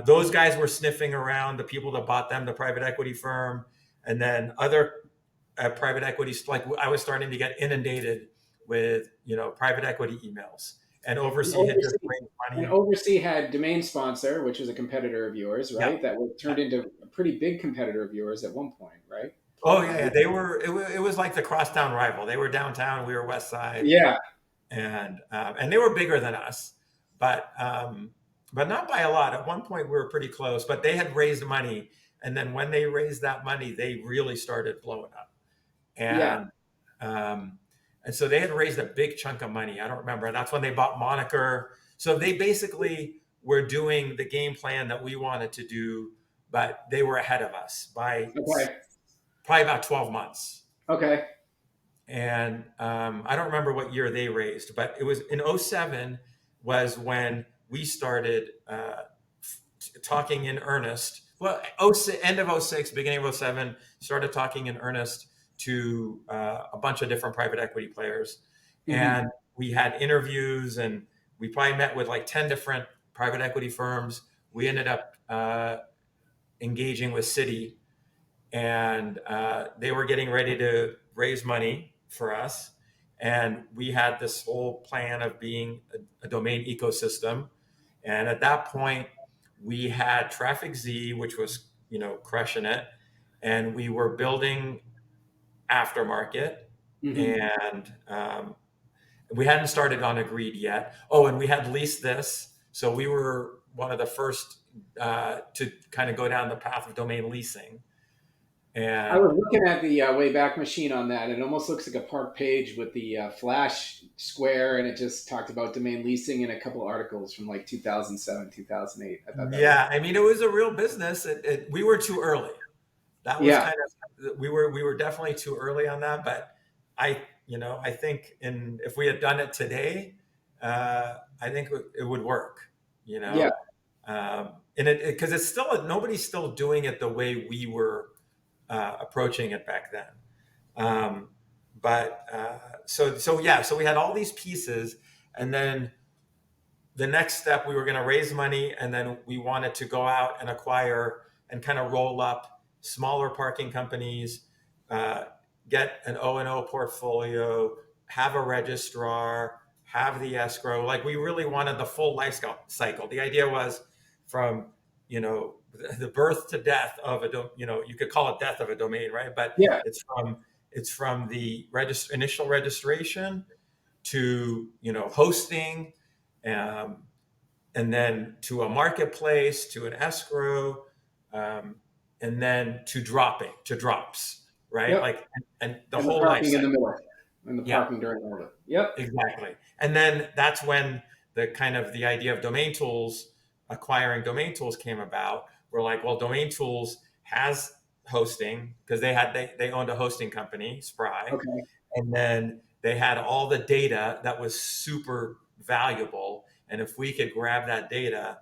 S2: Those guys were sniffing around the people that bought them, the private equity firm, and then other private equities. Like I was starting to get inundated with private equity emails, and
S1: And
S2: Oversea had just
S1: Oversea,
S2: raised
S1: and
S2: money.
S1: Oversea had Domain Sponsor, which was a competitor of yours,
S2: Yeah,
S1: right? That
S2: yeah.
S1: turned into a pretty big competitor of yours at one point, right?
S2: Oh yeah, yeah. They were. It was like the crosstown rival. They were downtown. We were west side,
S1: Yeah,
S2: and they were bigger than us, but not by a lot. At one point, we were pretty close. But they had raised money, and then when they raised that money, they really started blowing up.
S1: yeah.
S2: And um, and so they had raised a big chunk of money. I don't remember. And that's when they bought Moniker. So they basically were doing the game plan that we wanted to do, but they were ahead of us by
S1: Okay,
S2: probably about 12 months.
S1: okay.
S2: And I don't remember what year they raised, but it was in '07 was when we started talking in earnest. Well, end of '06, beginning of '07, started talking in earnest to a bunch of different private equity players.
S1: Hmm.
S2: And we had interviews, and we probably met with like 10 different private equity firms. We ended up engaging with Citi, and they were getting ready to raise money for us. And we had this whole plan of being a domain ecosystem. And at that point, we had TrafficZ, which was crushing it, and we were building aftermarket,
S1: Hmm.
S2: and we hadn't started on Agreed yet. Oh, and we had leased this, so we were one of the first to kind of go down the path of domain leasing.
S1: I
S2: And
S1: was looking at the Wayback Machine on that. It almost looks like a park page with the Flash square, and it just talked about domain leasing in a couple articles from like 2007, 2008. I thought that was
S2: yeah, I mean, it was a real business. We were too early. That was
S1: yeah.
S2: kind of we were definitely too early on that. But I I think if we had done it today, I think it would work. You
S1: Yeah.
S2: know, and because it's still nobody's still doing it the way we were approaching it back then. Um, so we had all these pieces, and then the next step we were going to raise money, and then we wanted to go out and acquire and kind of roll up smaller parking companies, uh, get an O&O portfolio, have a registrar, have the escrow. Like we really wanted the full life cycle. The idea was from the birth to death of you could call it death of a domain, right? But
S1: Yeah.
S2: it's from the initial registration to hosting, um, and then to a marketplace, to an escrow, um, and then to drops, right?
S1: Yep.
S2: Like, and the
S1: And the
S2: whole life
S1: parking in the
S2: cycle.
S1: middle, and the
S2: Yeah,
S1: parking during all of it. Yep.
S2: exactly. And then that's when the idea of domain tools, acquiring domain tools came about. We're like, well, domain tools has hosting because they owned a hosting company, Spry,
S1: Okay.
S2: and then they had all the data that was super valuable. And if we could grab that data,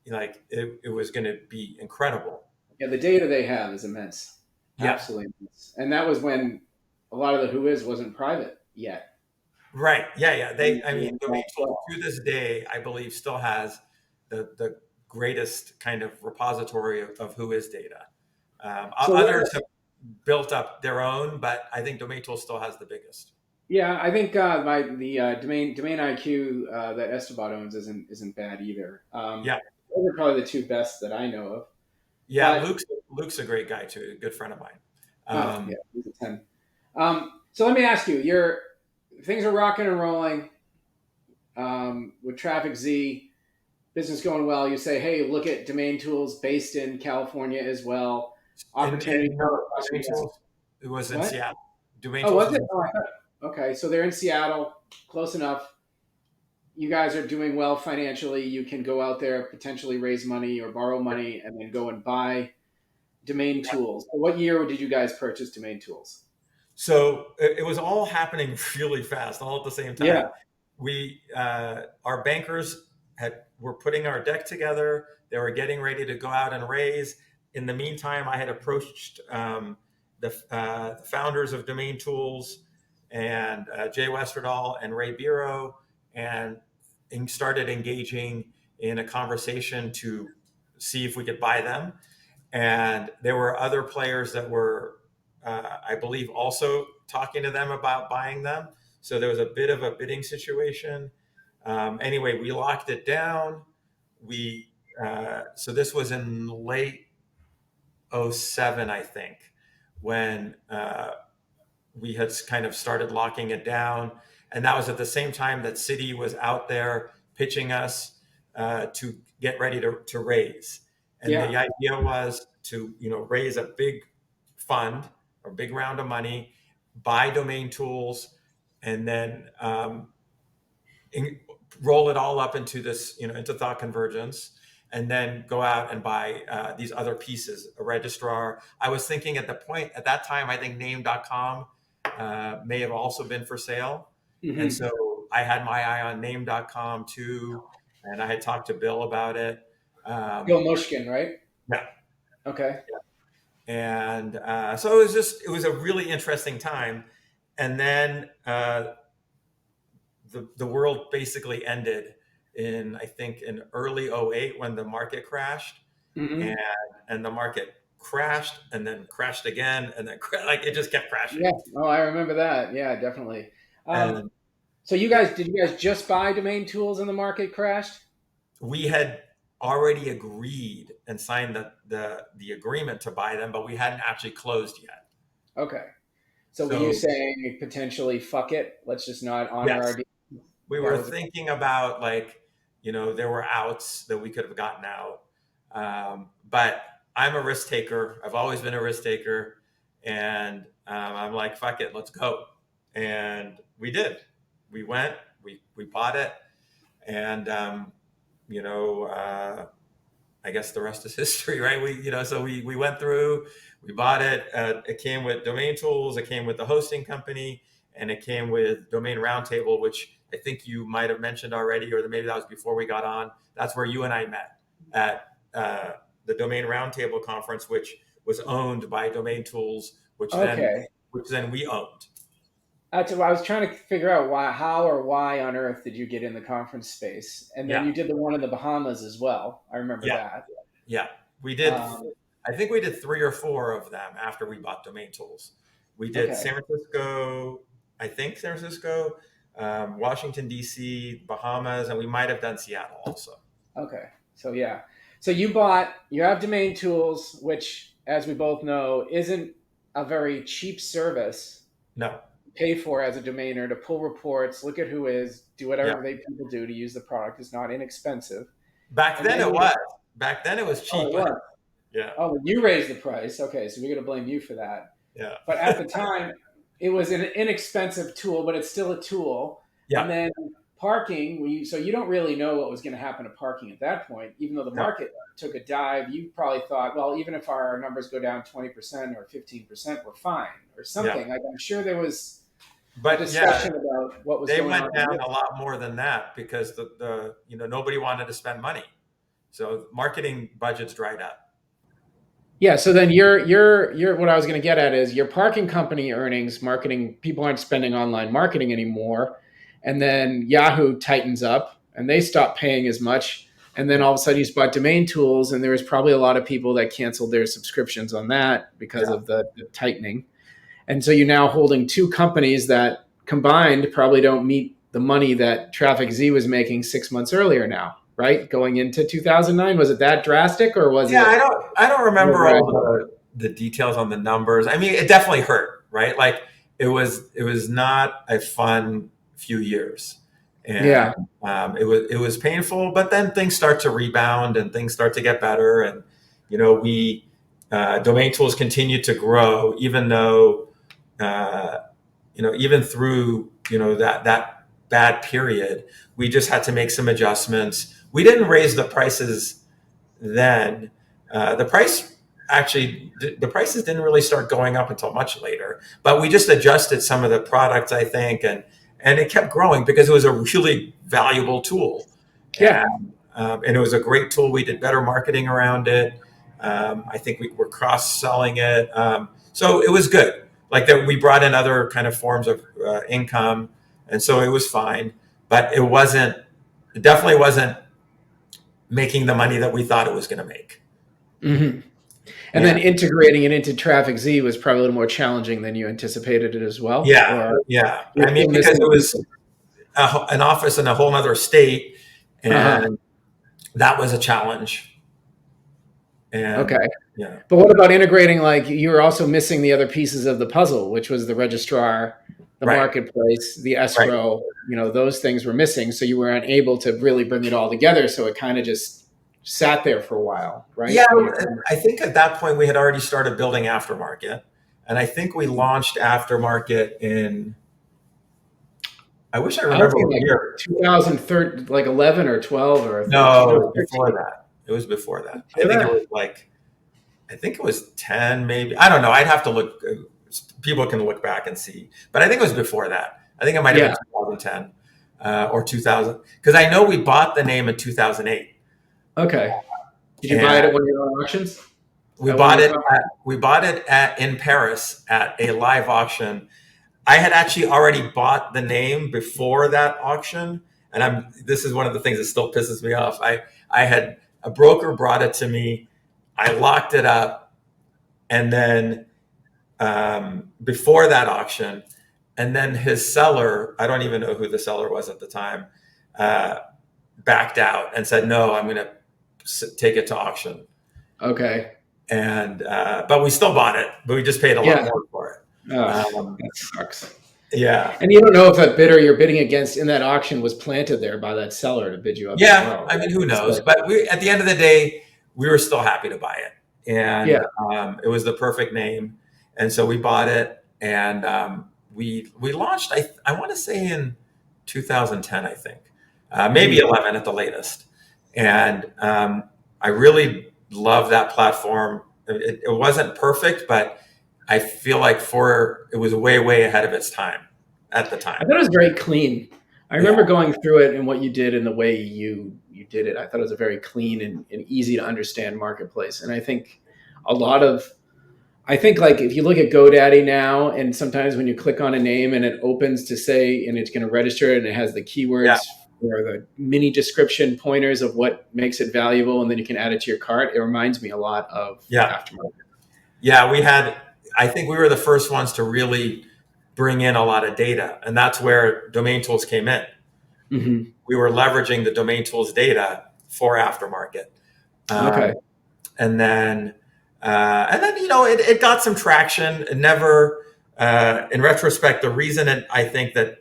S2: like it was going to be incredible.
S1: Yeah, the data they have is immense,
S2: Yeah,
S1: absolutely immense. And that was when a lot of the Who is wasn't private yet.
S2: right. Yeah, yeah. I mean,
S1: And
S2: domain tools
S1: well,
S2: to this day, I believe, still has the greatest kind of repository of who is data.
S1: so
S2: Others have built up their own, but I think domain tools still has the biggest.
S1: yeah, I think my the domain IQ that Esteban owns isn't bad either.
S2: Yeah,
S1: Those are probably the two best that I know of.
S2: yeah.
S1: But
S2: Luke's a great guy too, a good friend of mine.
S1: oh yeah, he's a 10. So let me ask you, your things are rocking and rolling with TrafficZ, business going well. You say, hey, look at domain tools based in California as well. Opportunity
S2: And
S1: for
S2: no,
S1: us.
S2: domain tools. It was in
S1: What?
S2: Seattle. Domain
S1: Oh,
S2: tools
S1: was
S2: was
S1: it?
S2: in
S1: Oh, I
S2: Seattle.
S1: thought. Okay, so they're in Seattle, close enough. You guys are doing well financially. You can go out there, potentially raise money or borrow money, and then go and buy domain tools. What year did you guys purchase domain tools?
S2: So it was all happening really fast, all at the same
S1: Yeah.
S2: time. Our bankers were putting our deck together. They were getting ready to go out and raise. In the meantime, I had approached the founders of Domain Tools and Jay Westerdahl and Ray Biro, and started engaging in a conversation to see if we could buy them. And there were other players that were, I believe, also talking to them about buying them. So there was a bit of a bidding situation. Anyway, we locked it down. So this was in late '07, I think, when we had kind of started locking it down. And that was at the same time that Citi was out there pitching us to get ready to raise. And
S1: Yeah.
S2: the idea was to raise a big fund or big round of money, buy domain tools, and then in, roll it all up into this, into Thought Convergence, and then go out and buy these other pieces, a registrar. I was thinking at that time, I think name.com may have also been for sale. And
S1: Hmm.
S2: so I had my eye on name.com too. And I had talked to Bill about it.
S1: Bill
S2: Um,
S1: Mushkin, right?
S2: yeah.
S1: Okay.
S2: And so it was a really interesting time. And then the world basically ended I think in early '08 when the market crashed, and
S1: Hmm.
S2: and the market crashed and then crashed again and then like it just kept crashing.
S1: Yeah. Oh, I remember that. Yeah, definitely. Um,
S2: And
S1: so did you guys just buy domain tools and the market crashed?
S2: we had already agreed and signed the agreement to buy them, but we hadn't actually closed yet.
S1: Okay. So were you
S2: So
S1: saying potentially fuck it? Let's just not honor our
S2: yes,
S1: deal?
S2: we
S1: That
S2: were
S1: was
S2: thinking about, like, there were outs that we could have gotten out. But I'm a risk taker. I've always been a risk taker. And I'm like, fuck it, let's go. And we did. We went, we bought it. And, you know, uh, I guess the rest is history, right? So we went through, we bought it. It came with domain tools, it came with the hosting company, and it came with Domain Roundtable, which I think you might have mentioned already, or maybe that was before we got on. That's where you and I met at the Domain Roundtable conference, which was owned by DomainTools, which
S1: Okay.
S2: then we owned.
S1: That's what I was trying to figure out how or why on earth did you get in the conference space? And then
S2: Yeah,
S1: you did the one in the Bahamas as well. I remember
S2: yeah,
S1: that.
S2: yeah. We did.
S1: Um,
S2: I think we did 3 or 4 of them after we bought DomainTools. We did
S1: okay.
S2: San Francisco, I think San Francisco, Washington D.C., Bahamas, and we might have done Seattle also.
S1: Okay. So yeah. So you have Domain Tools, which, as we both know, isn't a very cheap service
S2: No,
S1: to pay for as a domainer to pull reports, look at who is, do
S2: yeah.
S1: whatever people do to use the product. It's not inexpensive.
S2: Back
S1: And
S2: then
S1: then
S2: it was. Back then it was
S1: oh,
S2: cheap.
S1: it was.
S2: Yeah,
S1: Oh, you raised the price. Okay, so we're going to blame you for that.
S2: yeah,
S1: But at the time, it was an inexpensive tool, but it's still a tool. And
S2: yeah.
S1: then parking, so you don't really know what was going to happen to parking at that point. Even though the
S2: No,
S1: market took a dive, you probably thought, well, even if our numbers go down 20% or 15%, we're fine or
S2: yeah.
S1: something. Like, I'm sure there was a
S2: But yeah,
S1: discussion about what was
S2: they
S1: going
S2: went
S1: on.
S2: down a lot more than that because the nobody wanted to spend money, so marketing budgets dried up.
S1: Yeah, so then you're what I was going to get at is your parking company earnings, marketing, people aren't spending online marketing anymore, and then Yahoo tightens up and they stop paying as much, and then
S2: Yeah,
S1: all of a sudden you bought Domain Tools, and there was probably a lot of people that canceled their subscriptions on that because
S2: yeah,
S1: of the tightening, and so you're now holding two companies that combined probably don't meet the money that TrafficZ was making 6 months earlier now, right? Going into 2009, was it that drastic or was
S2: yeah.
S1: it
S2: I don't
S1: more
S2: remember all
S1: gradual?
S2: the details on the numbers. I mean, it definitely hurt, right? Like it was not a fun few years, and
S1: Yeah.
S2: it was painful. But then things start to rebound and things start to get better, and we Domain Tools continue to grow, even though even through that bad period, we just had to make some adjustments. We didn't raise the prices then. The prices didn't really start going up until much later, but we just adjusted some of the products, I think, and it kept growing because it was a really valuable tool,
S1: Yeah.
S2: and it was a great tool. We did better marketing around it. I think we were cross selling it, so it was good. Like that, we brought in other kind of forms of income, and so it was fine. But it wasn't. It definitely wasn't making the money that we thought it was going to make.
S1: Hmm. And then
S2: And
S1: integrating it into TrafficZ was probably a little more challenging than you anticipated it as well,
S2: yeah,
S1: or
S2: yeah.
S1: you're
S2: I mean,
S1: still
S2: because
S1: missing
S2: it was
S1: people.
S2: an office in a whole other state,
S1: Uh-huh.
S2: and that was a challenge.
S1: Okay.
S2: And yeah,
S1: But what about integrating, like you were also missing the other pieces of the puzzle, which was the registrar, the
S2: right,
S1: marketplace, the
S2: right.
S1: escrow, those things were missing. So you were unable to really bring it all together. So it kind of just sat there for a while, right?
S2: Yeah,
S1: And you,
S2: I think at that point we had already started building aftermarket, and I think we launched aftermarket in. I wish I
S1: I would
S2: remember
S1: say
S2: what
S1: like
S2: year.
S1: 2013, like 11 or 12 or 13
S2: No, it
S1: or
S2: was before
S1: 13.
S2: that. It was before that. I
S1: Before
S2: think it
S1: that?
S2: was like. I think it was 10, maybe. I don't know. I'd have to look. People can look back and see, but I think it was before that. I think it might have been
S1: Yeah.
S2: 2010 or 2000, because I know we bought the name in 2008,
S1: Okay. Did you buy it
S2: and
S1: at one of your own auctions?
S2: we
S1: At one of
S2: bought
S1: your
S2: it.
S1: companies?
S2: We bought it in Paris at a live auction. I had actually already bought the name before that auction, and This is one of the things that still pisses me off. I had a broker brought it to me. I locked it up, and then before that auction, and then his seller, I don't even know who the seller was at the time, uh, backed out and said, "No, I'm going to take it to auction."
S1: Okay.
S2: And but we still bought it, but we just paid a lot
S1: Yeah.
S2: more for it.
S1: Ugh,
S2: Um,
S1: that sucks.
S2: yeah,
S1: And you don't know if that bidder you're bidding against in that auction was planted there by that seller to bid you up as
S2: yeah.
S1: well.
S2: I mean, who knows?
S1: So,
S2: But at the end of the day, we were still happy to buy it,
S1: yeah.
S2: and it was the perfect name, and so we bought it, and we launched. I want to say in 2010, I think, maybe
S1: Mhm.
S2: 11 at the latest, and I really love that platform. It wasn't perfect, but I feel like it was way ahead of its time. at the
S1: I
S2: time.
S1: thought it was very clean. I
S2: Yeah.
S1: remember going through it and what you did and the way you did it. I thought it was a very clean and easy to understand marketplace. And I think a lot of I think like if you look at GoDaddy now, and sometimes when you click on a name and it opens to say, and it's going to register it and it has the
S2: Yeah.
S1: keywords or the mini description pointers of what makes it valuable, and then you can add it to your cart. It reminds me a lot of
S2: Yeah.
S1: aftermarket.
S2: Yeah. I think we were the first ones to really bring in a lot of data. And that's where domain tools came in.
S1: Mm-hmm.
S2: We were leveraging the domain tools data for aftermarket.
S1: Okay.
S2: Um, and then, it got some traction. It never, in retrospect, the reason I think that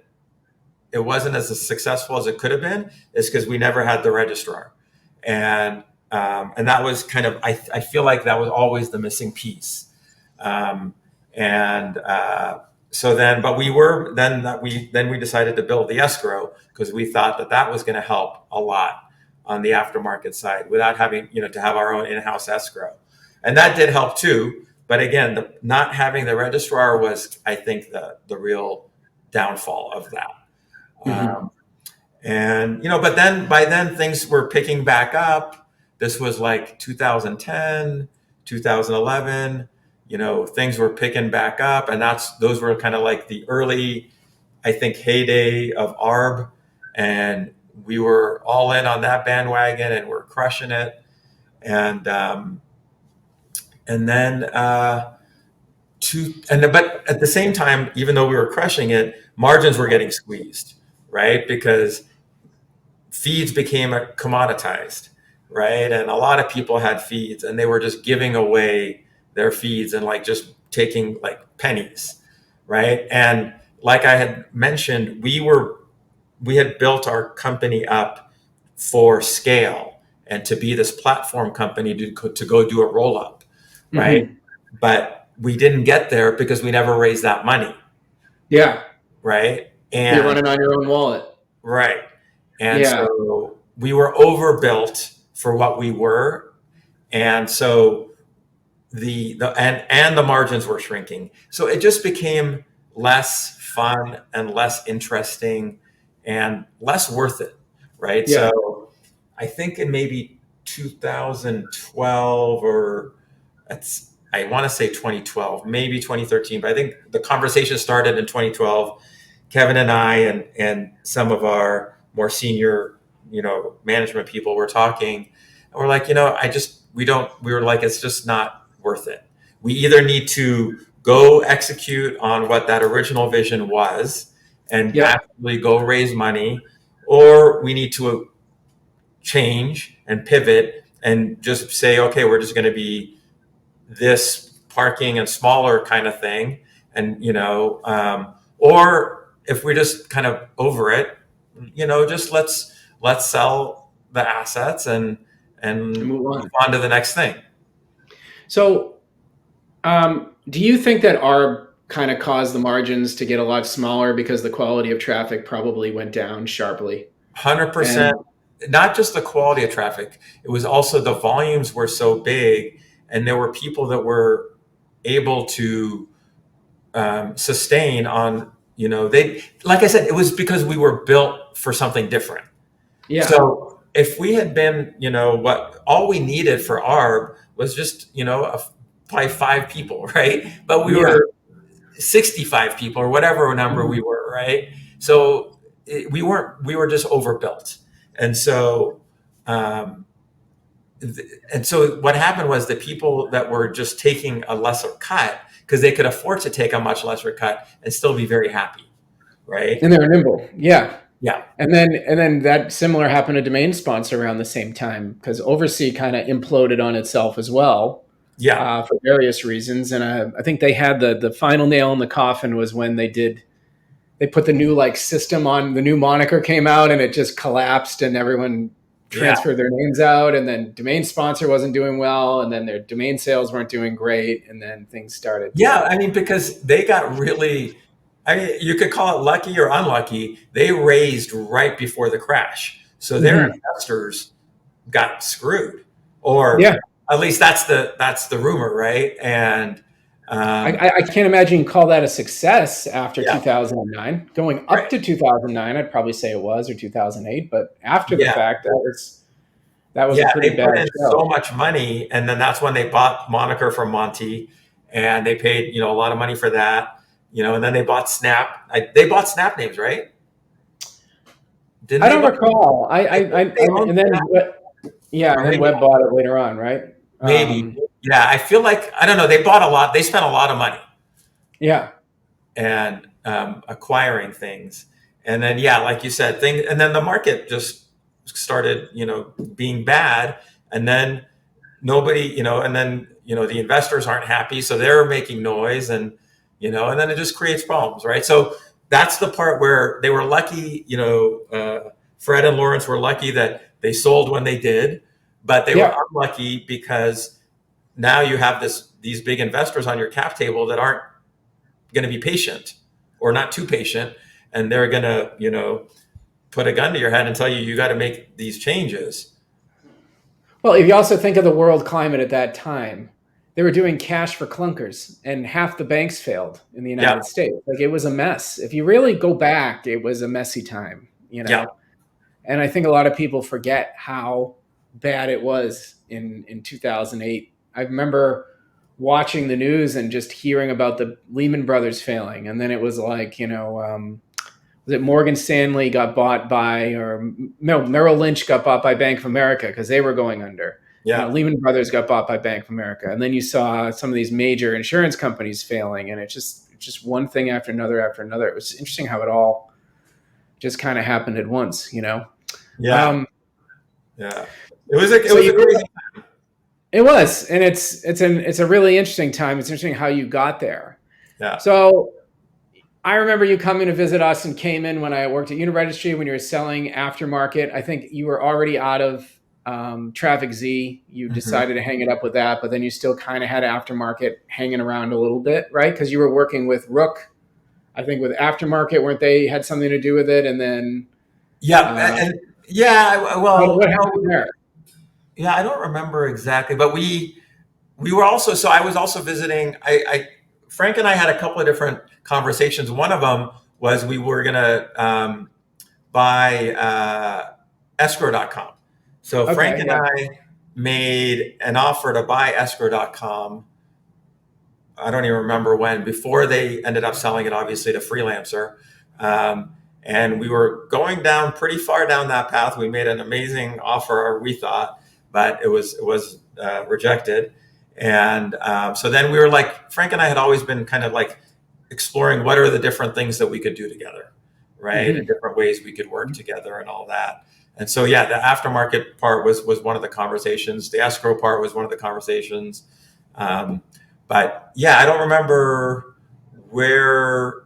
S2: it wasn't as successful as it could have been is because we never had the registrar. And that was kind of, I feel like that was always the missing piece. Um, and so then, but we were then that we decided to build the escrow because we thought that that was going to help a lot on the aftermarket side without having to have our own in-house escrow, and that did help too. But again, not having the registrar was, I think, the real downfall of that.
S1: Mm-hmm.
S2: And but then by then things were picking back up. This was like 2010, 2011. Things were picking back up, and those were kind of like the early, I think, heyday of ARB, and we were all in on that bandwagon, and we're crushing it. And then but at the same time, even though we were crushing it, margins were getting squeezed, right? Because feeds became commoditized, right? And a lot of people had feeds and they were just giving away their feeds and like just taking like pennies, right? And like I had mentioned, we had built our company up for scale and to be this platform company to go do a roll up, right?
S1: Mm-hmm.
S2: But we didn't get there because we never raised that money,
S1: Yeah.
S2: right?
S1: You're
S2: And
S1: running on your own wallet.
S2: right. And
S1: Yeah.
S2: so we were overbuilt for what we were. And so and the margins were shrinking. So it just became less fun and less interesting and less worth it. Right.
S1: Yeah.
S2: So I think in maybe 2012 or I want to say 2012, maybe 2013, but I think the conversation started in 2012. Kevin and I and some of our more senior, management people were talking, and we're like, we were like, it's just not worth it. We either need to go execute on what that original vision was and
S1: Yep.
S2: actually go raise money, or we need to change and pivot and just say, okay, we're just going to be this parking and smaller kind of thing. And, or if we're just kind of over it, just let's sell the assets and
S1: Move
S2: move
S1: on.
S2: on to the next thing.
S1: So, do you think that our kind of caused the margins to get a lot smaller because the quality of traffic probably went down sharply?
S2: 100%.
S1: And
S2: Not just the quality of traffic, it was also the volumes were so big, and there were people that were able to sustain on, they, like I said, it was because we were built for something different.
S1: yeah,
S2: So if we had been, what all we needed for ARB was just, probably 5 people, right? But we
S1: yeah,
S2: were 65 people or whatever number we were, right? So we were just overbuilt. And so, um, and so what happened was the people that were just taking a lesser cut because they could afford to take a much lesser cut and still be very happy, right?
S1: and they were nimble. Yeah,
S2: Yeah,
S1: and then that similar happened to Domain Sponsor around the same time because Oversea kind of imploded on itself as well
S2: yeah,
S1: for various reasons. And I think they had the final nail in the coffin was when they put the new like system on, the new moniker came out and it just collapsed and everyone
S2: yeah.
S1: transferred their names out, and then Domain Sponsor wasn't doing well, and then their domain sales weren't doing great, and then things started
S2: Yeah,
S1: to
S2: I mean, because they got really, I mean, you could call it lucky or unlucky. They raised right before the crash. So their
S1: Mhm.
S2: investors got screwed,
S1: Yeah.
S2: or at least that's the rumor, right? And
S1: I can't imagine you call that a success after
S2: Yeah,
S1: 2009. Going up
S2: right.
S1: to 2009, I'd probably say it was, or 2008. But after the
S2: Yeah,
S1: fact, that was a
S2: yeah.
S1: pretty
S2: They
S1: bad
S2: put in so
S1: show.
S2: much money, and then that's when they bought Moniker from Monty, and they paid a lot of money for that. And then they bought Snap. They bought Snap names, right? Didn't
S1: I
S2: they
S1: don't
S2: buy?
S1: recall.
S2: I think they owned
S1: And then
S2: Snap,
S1: yeah,
S2: or
S1: and then
S2: maybe
S1: Webb bought it later on, right?
S2: maybe. Yeah, I feel like I don't know. They bought a lot. They spent a lot of money
S1: Yeah,
S2: and acquiring things, and then yeah, like you said, and then the market just started, being bad, and then nobody, and then the investors aren't happy, so they're making noise, and then it just creates problems, right? So that's the part where they were lucky. Fred and Lawrence were lucky that they sold when they did, but they were
S1: yeah.
S2: unlucky because now you have these big investors on your cap table that aren't going to be patient or not too patient, and they're going to put a gun to your head and tell you got to make these changes.
S1: Well, if you also think of the world climate at that time, they were doing cash for clunkers, and half the banks failed in the
S2: Yeah,
S1: United States. Like it was a mess. If you really go back, it was a messy time,
S2: yeah,
S1: And I think a lot of people forget how bad it was in 2008. I remember watching the news and just hearing about the Lehman Brothers failing, and then it was like, was it Morgan Stanley got bought by, or no, Merrill Lynch got bought by Bank of America because they were going under.
S2: yeah,
S1: Lehman Brothers got bought by Bank of America, and then you saw some of these major insurance companies failing, and it's just one thing after another after another. It was interesting how it all just kind of happened at once.
S2: yeah,
S1: Um,
S2: yeah. It
S1: so
S2: was
S1: you
S2: a crazy.
S1: It was, and it's a really interesting time. It's interesting how you got there.
S2: Yeah.
S1: So I remember you coming to visit us and came in when I worked at Uniregistry when you were selling aftermarket. I think you were already out of TrafficZ. You
S2: Hmm.
S1: decided to hang it up with that, but then you still kind of had aftermarket hanging around a little bit, right? Because you were working with Rook, I think, with aftermarket, weren't they? Had something to do with it, and then
S2: Yeah,
S1: uh,
S2: and yeah. Well,
S1: what happened there?
S2: yeah. I don't remember exactly, but we were also. So I was also visiting. Frank and I had a couple of different conversations. One of them was we were gonna buy escrow.com. So Frank
S1: Okay,
S2: and
S1: yeah,
S2: I made an offer to buy escrow.com. I don't even remember when, before they ended up selling it, obviously, to Freelancer. Um, and we were going down pretty far down that path. We made an amazing offer, we thought, but it was rejected. And so then we were like, Frank and I had always been kind of like exploring what are the different things that we could do together, right? And
S1: hmm
S2: different ways we could work together and all that. And so, yeah, the aftermarket part was one of the conversations. The escrow part was one of the conversations. Um, but yeah, I don't remember where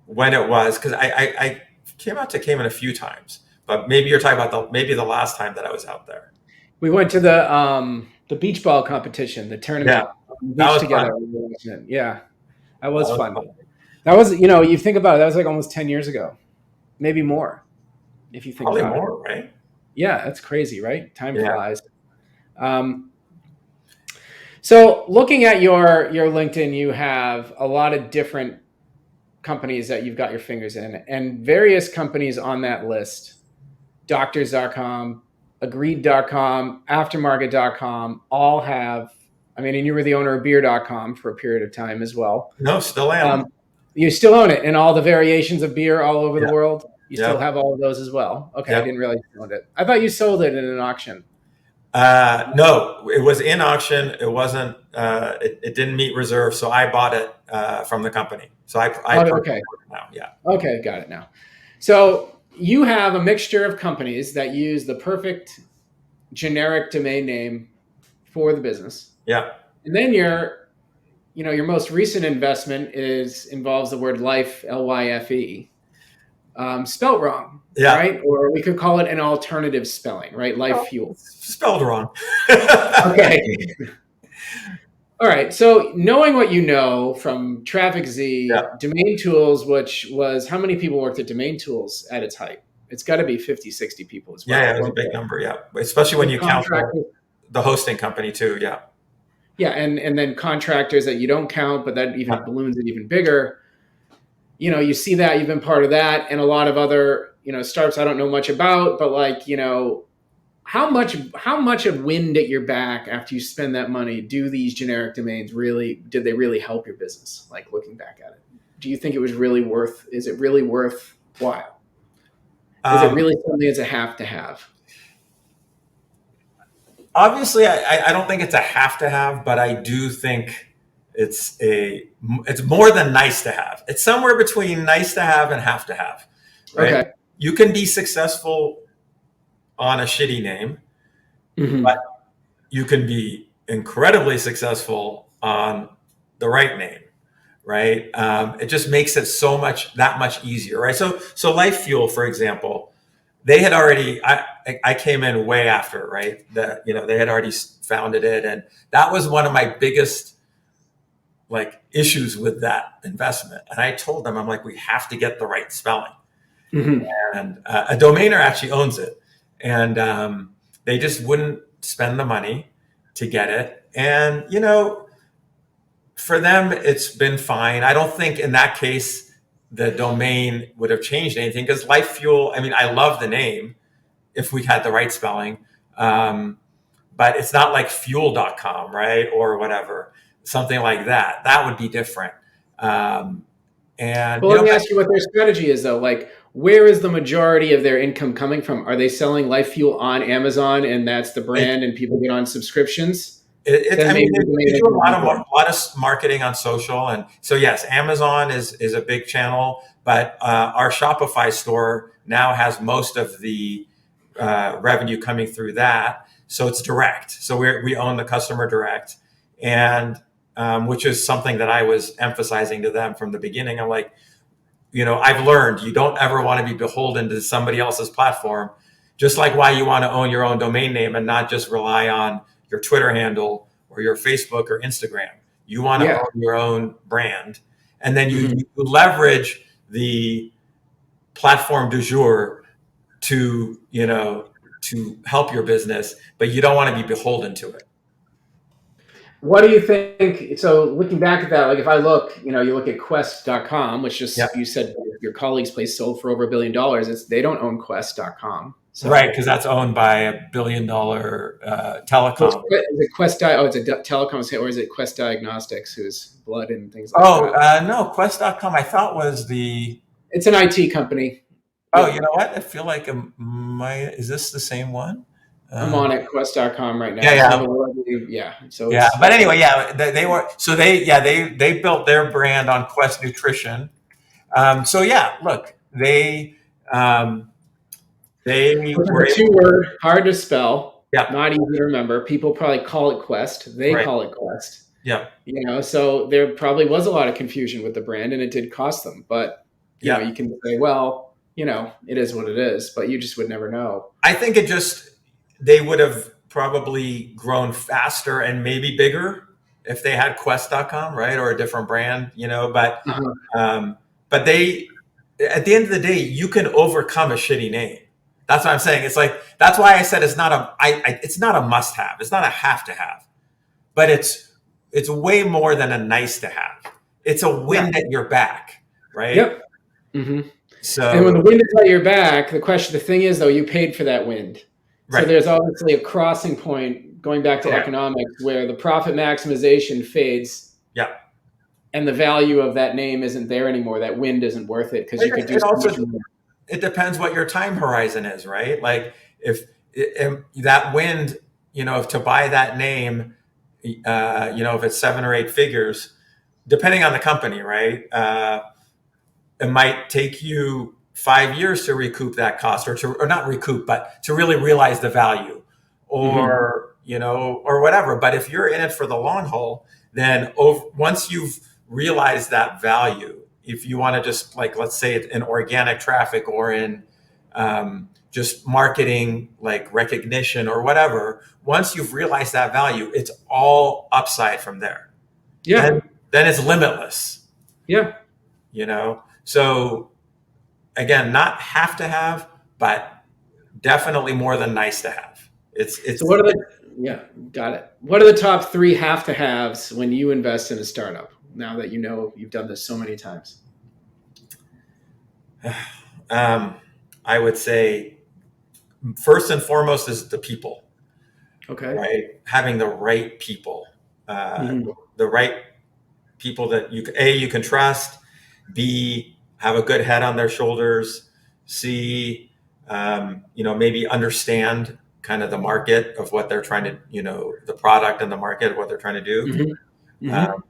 S2: when it was because I came out to Cayman a few times, but maybe you're talking about maybe the last time that I was out there.
S1: We went to the beach ball competition, the
S2: Yeah,
S1: tournament on the
S2: that
S1: beach
S2: was
S1: together.
S2: fun.
S1: Yeah, that
S2: That
S1: was
S2: was
S1: fun.
S2: fun.
S1: That was, you think about it, that was like almost 10 years ago, maybe more, if you think
S2: Probably
S1: about it.
S2: more, right?
S1: Yeah, that's crazy, right? Time
S2: Yeah,
S1: flies. Um, so looking at your LinkedIn, you have a lot of different companies that you've got your fingers in, and various companies on that list, doctors.com, agreed.com, aftermarket.com, all have, I mean, and you were the owner of beer.com for a period of time as well.
S2: no, still am.
S1: You still own it, and all the variations of beer all over the
S2: Yeah,
S1: world. You still
S2: yep,
S1: have all of those as well. Okay, I
S2: yep.
S1: didn't realize you owned it. I thought you sold it in an auction.
S2: No, it was in auction. It wasn't. It didn't meet reserve, so I bought it from the company. So I
S1: Oh,
S2: purchased
S1: okay,
S2: it now. Yeah,
S1: okay, got it now. So you have a mixture of companies that use the perfect generic domain name for the business,
S2: yeah,
S1: and then your most recent investment involves the word life, LYFE, spelt wrong,
S2: yeah.
S1: right? Or we could call it an alternative spelling, right? Life
S2: Well,
S1: fuel.
S2: spelled wrong.
S1: Okay. All right. So knowing what you know from
S2: Yeah.
S1: TrafficZ, DomainTools, which was how many people worked at DomainTools at its height? It's got to be 50, 60 people as
S2: Yeah,
S1: well,
S2: yeah, it was a
S1: weren't
S2: big
S1: there?
S2: number. Yeah, especially when
S1: With
S2: you count
S1: contractors.
S2: the hosting company too. Yeah,
S1: Yeah, and then contractors that you don't count, but that even
S2: Yeah.
S1: balloons it even bigger. You see that you've been part of that, and a lot of other startups I don't know much about, but like how much of wind at your back after you spend that money do these generic domains really did they really help your business? Like looking back at it, do you think it was really worth? Is it really worthwhile? Is it
S2: Um,
S1: really something that's a have to have?
S2: Obviously, I don't think it's a have to have, but I do think it's more than nice to have. It's somewhere between nice to have and have to have, right?
S1: Okay.
S2: You can be successful on a shitty name, but
S1: Hmm.
S2: you can be incredibly successful on the right name, right? It just makes it that much easier, right? So LyfeFuel, for example, they had already. I came in way after, right? They had already founded it, and that was one of my biggest like issues with that investment. And I told them, I'm like, we have to get the right spelling.
S1: Hmm.
S2: And a domainer actually owns it, and they just wouldn't spend the money to get it. And for them, it's been fine. I don't think in that case the domain would have changed anything because LifeFuel. I mean, I love the name if we had the right spelling, but it's not like fuel.com, right, or whatever, something like that. That would be different. Um, and
S1: Well, let me ask you what their strategy is, though. Like, where is the majority of their income coming from? Are they selling Life Fuel on Amazon, and that's the
S2: it,
S1: brand, and people get on subscriptions?
S2: I
S1: Then
S2: mean,
S1: maybe the
S2: they
S1: domain
S2: do
S1: isn't as
S2: a
S1: important.
S2: lot of marketing on social, and so yes, Amazon is a big channel, but our Shopify store now has most of the revenue coming through that, so it's direct. So we own the customer direct, and which is something that I was emphasizing to them from the beginning. I'm like, I've learned you don't ever want to be beholden to somebody else's platform, just like why you want to own your own domain name and not just rely on your Twitter handle or your Facebook or Instagram. You want to
S1: Yeah.
S2: own your own brand. And then you
S1: Hmm.
S2: leverage the platform du jour to help your business, but you don't want to be beholden to it.
S1: What do you think? So, looking back at that, like if I look, you look at Quest.com, which
S2: Yeah.
S1: just you said your colleague's place sold for over $1 billion. They don't own Quest.com.
S2: Right.
S1: So,
S2: Because that's owned by $1 billion
S1: so
S2: telecom.
S1: is it Quest? Oh, it's a telecom, or is it Quest Diagnostics, who's blood and things like
S2: Oh,
S1: that?
S2: no, Quest.com I thought was the.
S1: It's an IT company.
S2: Oh, you
S1: Yep.
S2: know what? I feel like is this the same one?
S1: I'm
S2: Uh,
S1: on it, Quest.com right
S2: yeah,
S1: now. Some of
S2: yeah,
S1: the world, yeah. So
S2: yeah.
S1: it's
S2: But
S1: okay.
S2: anyway, yeah, they were so they built their brand on Quest Nutrition. So yeah, look, um, they
S1: Which is
S2: were
S1: a
S2: able.
S1: two-word, hard to spell,
S2: Yeah,
S1: not easy to remember. People probably call it Quest. They
S2: right.
S1: call it Quest.
S2: Yeah,
S1: So there probably was a lot of confusion with the brand, and it did cost them. But
S2: yeah.
S1: you can say, well, it is what it is. But you just would never know.
S2: I think they would have probably grown faster and maybe bigger if they had Quest.com, right, or a different brand, But
S1: Uh-huh.
S2: Um, but at the end of the day, you can overcome a shitty name. That's what I'm saying. It's like that's why I said it's not a must have. It's not a have to have, but it's way more than a nice to have. It's a
S1: Yeah.
S2: wind at your back, right?
S1: Yep. Hmm. And when
S2: So
S1: the wind is at your back, the thing is, though, you paid for that wind. So
S2: right,
S1: there's obviously a crossing point going back to
S2: correct,
S1: economics where the profit maximization fades
S2: yeah.
S1: and the value of that name isn't there anymore. That wind isn't worth it because you could do
S2: It
S1: so much
S2: also
S1: more.
S2: it depends what your time horizon is, right? Like if that wind, to buy that name, if it's 7 or 8 figures, depending on the company, right? It might take you 5 years to recoup that cost, or not recoup, but to really realize the value,
S1: Hmm.
S2: or whatever. But if you're in it for the long haul, then once you've realized that value, if you want to just like, let's say in organic traffic or in just marketing, like recognition or whatever, once you've realized that value, it's all upside from there.
S1: Yeah.
S2: Then it's limitless,
S1: Yeah.
S2: So again, not have to have, but definitely more than nice to have. It's
S1: So what are the Yeah, got it. What are the top three have to haves when you invest in a startup? Now that you know you've done this so many times.
S2: Um, I would say first and foremost is the people,
S1: Okay.
S2: right? Having the right people, uh,
S1: Hmm.
S2: the right people that you can trust, B, have a good head on their shoulders, C, maybe understand kind of the market of what they're trying to, the product and the market of what they're trying to do.
S1: Hmm. Hmm.
S2: Um,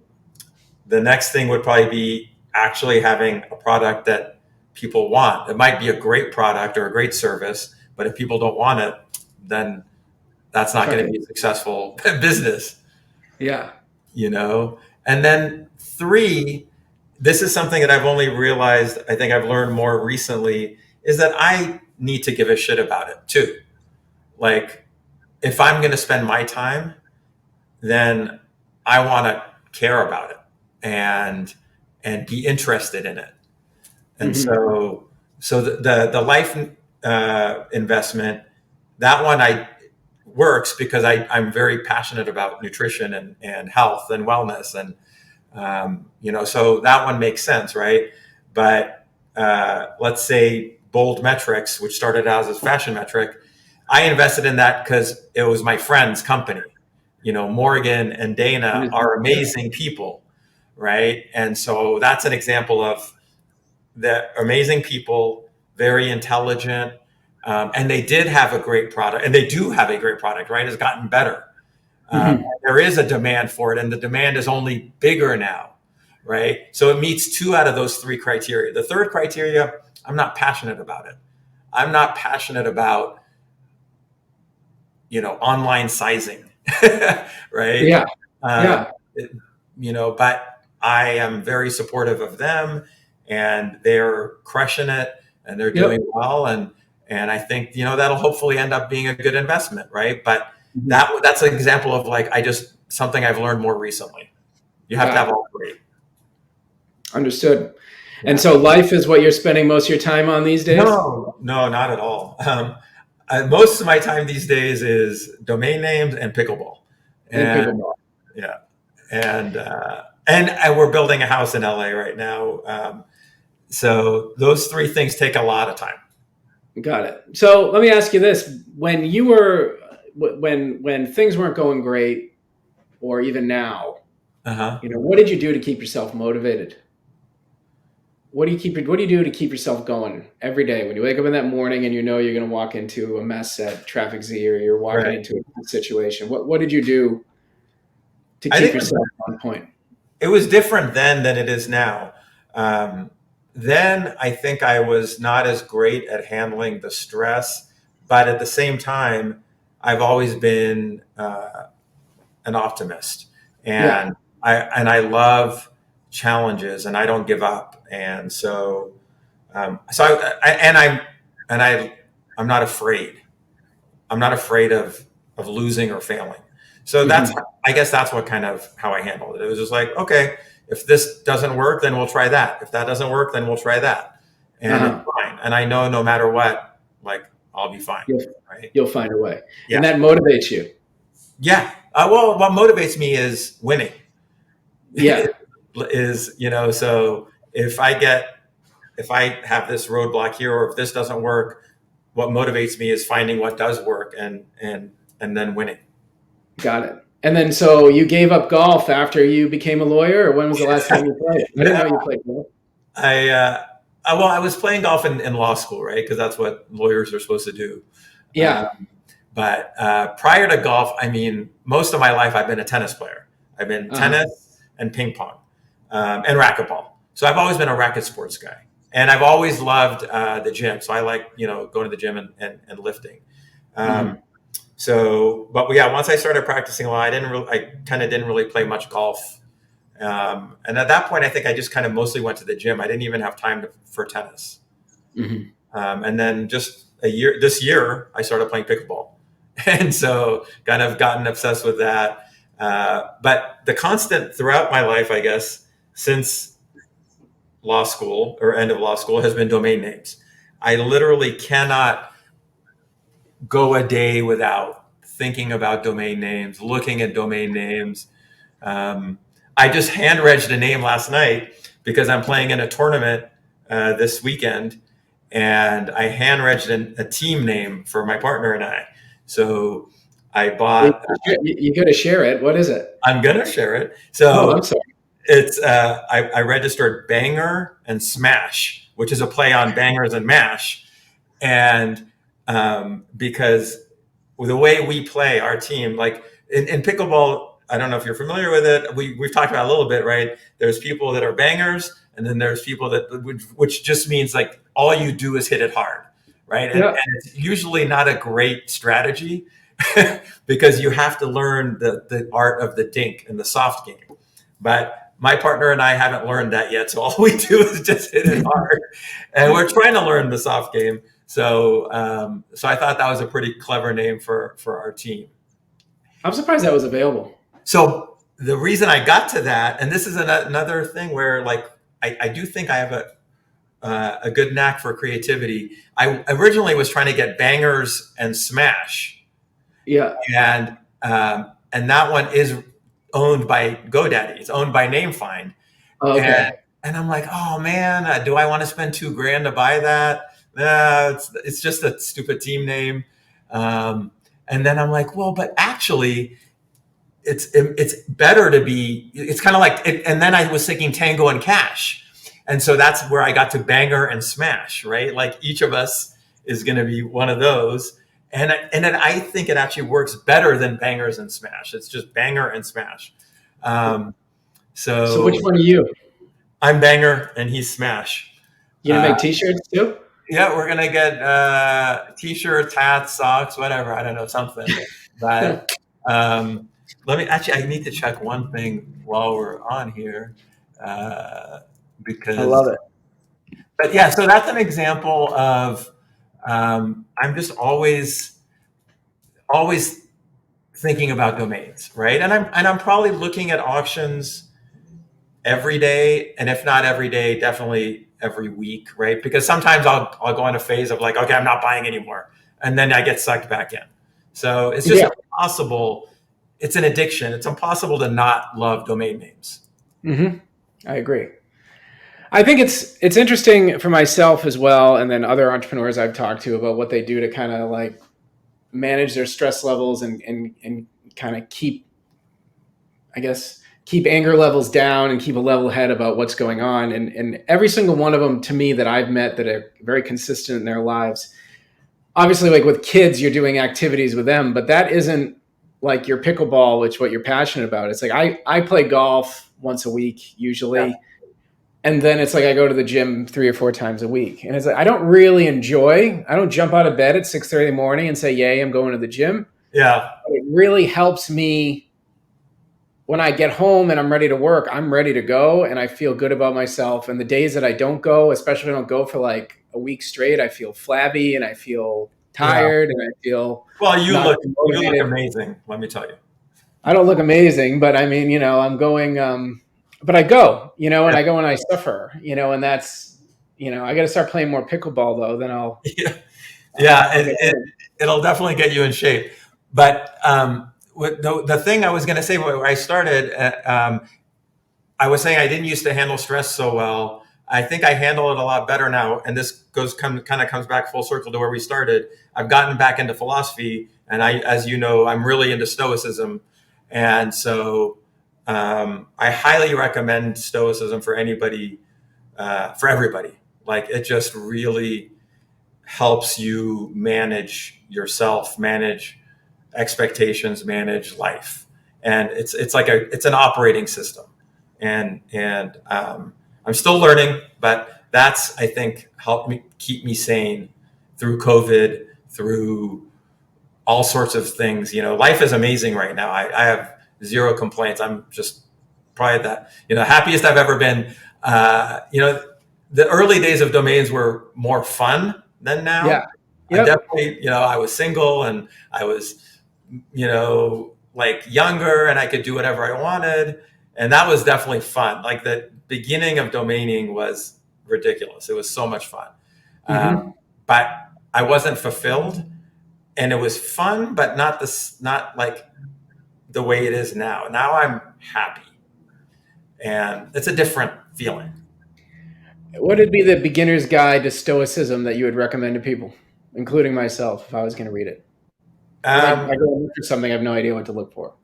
S2: the next thing would probably be actually having a product that people want. It might be a great product or a great service, but if people don't want it, then that's not
S1: Chuck
S2: going to
S1: it.
S2: be a successful business,
S1: Yeah.
S2: you know? And then three, this is something that I've only realized, I think I've learned more recently, is that I need to give a shit about it too. Like, if I'm going to spend my time, then I want to care about it and be interested in it. And
S1: Hmm.
S2: so the life investment, that one I works because I'm very passionate about nutrition and health and wellness and so that one makes sense, right? But let's say Bold Metrics, which started out as a fashion metric, I invested in that because it was my friend's company. Morgan and Dana are amazing people, right? And so that's an example of the amazing people, very intelligent, and they did have a great product, and they do have a great product, right? It's gotten better.
S1: Hmm.
S2: There is a demand for it, and the demand is only bigger now, right? So it meets two out of those three criteria. The third criteria, I'm not passionate about it. I'm not passionate about online sizing, right?
S1: Yeah.
S2: Um,
S1: Yeah.
S2: it- but I am very supportive of them, and they're crushing it, and they're doing
S1: Yep.
S2: well, and I think that'll hopefully end up being a good investment, right? But
S1: Mhm.
S2: that's an example of like I just something I've learned more recently. You have to
S1: Got
S2: have
S1: it.
S2: all three.
S1: Understood. And
S2: Yeah.
S1: so life is what you're spending most of your time on these days?
S2: No, no, not at all. Most of my time these days is domain names and pickleball,
S1: And
S2: and
S1: pickleball.
S2: yeah, and we're building a house in LA right now. So those three things take a lot of time.
S1: Got it. So let me ask you this: when you were when things weren't going great, or even now,
S2: Uh huh.
S1: what did you do to keep yourself motivated? What do you do to keep yourself going every day when you wake up in that morning and you know you're going to walk into a mess at TrafficZ or you're walking
S2: Right.
S1: into a situation? What did you do to
S2: I
S1: keep
S2: think
S1: yourself on point?
S2: it was different then than it is now. Um, then I think I was not as great at handling the stress, but at the same time, I've always been an optimist,
S1: Yeah.
S2: and I love challenges, and I don't give up, and I'm not afraid. I'm not afraid of losing or failing. So that's
S1: Hmm.
S2: I guess that's what kind of how I handled it. It was just like, okay, if this doesn't work, then we'll try that. If that doesn't work, then we'll try that, and it's
S1: Uh-huh.
S2: fine. And I know no matter what, like I'll be fine,
S1: You'll
S2: right?
S1: you'll find a way, and
S2: Yeah,
S1: that motivates you.
S2: yeah. Well, what motivates me is winning.
S1: Yeah.
S2: Is so if I have this roadblock here or if this doesn't work, what motivates me is finding what does work and then winning.
S1: Got it. And then, so you gave up golf after you became a lawyer, or when was the last time you played? I didn't
S2: Yeah,
S1: know you played golf.
S2: I was playing golf in law school, right? Because that's what lawyers are supposed to do. Uh,
S1: Yeah.
S2: but prior to golf, I mean, most of my life I've been a tennis player. I've been
S1: Uh huh.
S2: tennis and ping pong and racquetball. So I've always been a racket sports guy, and I've always loved the gym. So I like going to the gym and lifting. Um,
S1: Hmm.
S2: but yeah, once I started practicing law, I kind of didn't really play much golf. And at that point, I think I just kind of mostly went to the gym. I didn't even have time for tennis.
S1: Hmm.
S2: And then just this year, I started playing pickleball. And so kind of gotten obsessed with that. But the constant throughout my life, I guess, since law school or end of law school has been domain names. I literally cannot go a day without thinking about domain names, looking at domain names. I just hand regged a name last night because I'm playing in a tournament this weekend, and I hand regged a team name for my partner and I. So I bought.
S1: You got to share it. What is it?
S2: I'm gonna share it.
S1: Oh,
S2: So
S1: I'm sorry.
S2: it's I registered Banger and Smash, which is a play on bangers and mash, and because the way we play our team, like in pickleball, I don't know if you're familiar with it. We've talked about it a little bit, right? There's people that are bangers, and then there's people which just means like all you do is hit it hard, right?
S1: Yeah.
S2: And it's usually not a great strategy because you have to learn the art of the dink and the soft game. But my partner and I haven't learned that yet, so all we do is just hit it hard, and we're trying to learn the soft game. So, so I thought that was a pretty clever name for our team.
S1: I'm surprised that was available.
S2: So the reason I got to that, and this is another thing where, like, I do think I have a good knack for creativity. I originally was trying to get Bangers and Smash,
S1: Yeah.
S2: and that one is owned by GoDaddy. It's owned by NameFind.
S1: Okay.
S2: And I'm like, oh man, do I want to spend $2,000 to buy that? Nah, it's just a stupid team name. And then I'm like, well, but actually, it's better to be. It's kind of like, and then I was thinking Tango and Cash, and so that's where I got to Banger and Smash, right? Like each of us is going to be one of those, and then I think it actually works better than Bangers and Smash. It's just Banger and Smash.
S1: So which one are you?
S2: I'm Banger and he's Smash.
S1: You gonna make T-shirts too?
S2: Yeah, we're gonna get T-shirts, hats, socks, whatever. I don't know, something. But let me actually. I need to check one thing while we're on here because
S1: I love it.
S2: But yeah, so that's an example of I'm just always thinking about domains, right? And I'm probably looking at auctions every day, and if not every day, definitely every week, right? Because sometimes I'll go in a phase of like, okay, I'm not buying anymore, and then I get sucked back in. So it's just impossible. It's an addiction. It's impossible to not love domain names.
S1: Mm-hmm. I agree. I think it's interesting for myself as well, and then other entrepreneurs I've talked to about what they do to kind of like manage their stress levels and kind of keep, I guess, keep anger levels down and keep a level head about what's going on. And every single one of them to me that I've met that are very consistent in their lives, obviously like with kids, you're doing activities with them, but that isn't like your pickleball, which what you're passionate about. It's like, I play golf once a week usually. Yeah. And then it's like, I go to the gym 3 or 4 times a week. And it's like, I don't jump out of bed at 6:30 in the morning and say, yay, I'm going to the gym.
S2: Yeah.
S1: But it really helps me when I get home and I'm ready to work, I'm ready to go and I feel good about myself. And the days that I don't go, especially if I don't go for like a week straight, I feel flabby and I feel tired and I feel
S2: you look amazing, let me tell you.
S1: I don't look amazing, but I mean, I'm going but I go, and I go and I suffer, and that's, I got to start playing more pickleball though, then I'll.
S2: It'll definitely get you in shape. But the thing I was going to say where I started, I was saying I didn't used to handle stress so well. I think I handle it a lot better now. And this kind of comes back full circle to where we started. I've gotten back into philosophy, and as you know, I'm really into stoicism. And so I highly recommend stoicism for anybody, for everybody. Like it just really helps you manage yourself, manage expectations, manage life, and it's an operating system. And I'm still learning, but that's, I think, helped me keep me sane through COVID, through all sorts of things. Life is amazing right now. I have zero complaints. I'm just probably happiest I've ever been. The early days of domains were more fun than now.
S1: Yeah. Yep.
S2: I definitely, I was single and I was, like younger and I could do whatever I wanted. And that was definitely fun. Like the beginning of domaining was ridiculous. It was so much fun. But I wasn't fulfilled. and it was fun, but not like the way it is now. Now I'm happy, and it's a different feeling.
S1: What would be the beginner's guide to stoicism that you would recommend to people, including myself, if I was going to read it? I
S2: Um,
S1: go look for something, I have no idea what to look for.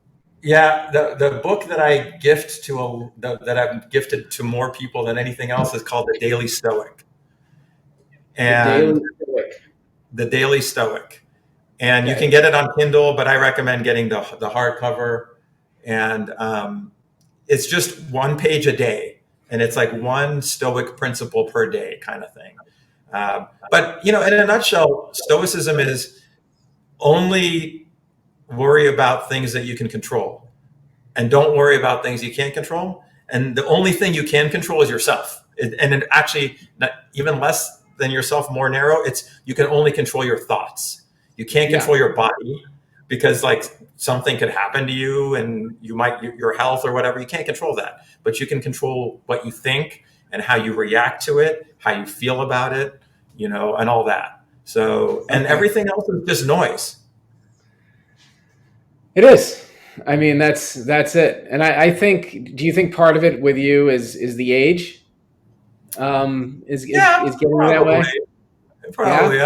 S2: yeah, the book that that I've gifted to more people than anything else is called The Daily Stoic,
S1: The
S2: and
S1: Daily Stoic.
S2: The Daily Stoic, and you
S1: Okay.
S2: can get it on Kindle, but I recommend getting the hardcover, and it's just one page a day, and it's like one Stoic principle per day kind of thing. But in a nutshell, Stoicism is only worry about things that you can control, and don't worry about things you can't control. And the only thing you can control is yourself. And it actually, not even less than yourself, more narrow. It's you can only control your thoughts. You can't
S1: Yeah.
S2: control your body because like something could happen to you, and you might your health or whatever. You can't control that, but you can control what you think and how you react to it, how you feel about it, and all that. So, and
S1: Okay.
S2: everything else is just noise.
S1: It is. I mean, that's it. And I think, do you think part of it with you is the age?
S2: Yeah,
S1: Is getting you that
S2: probably.
S1: way? Yeah.
S2: Probably.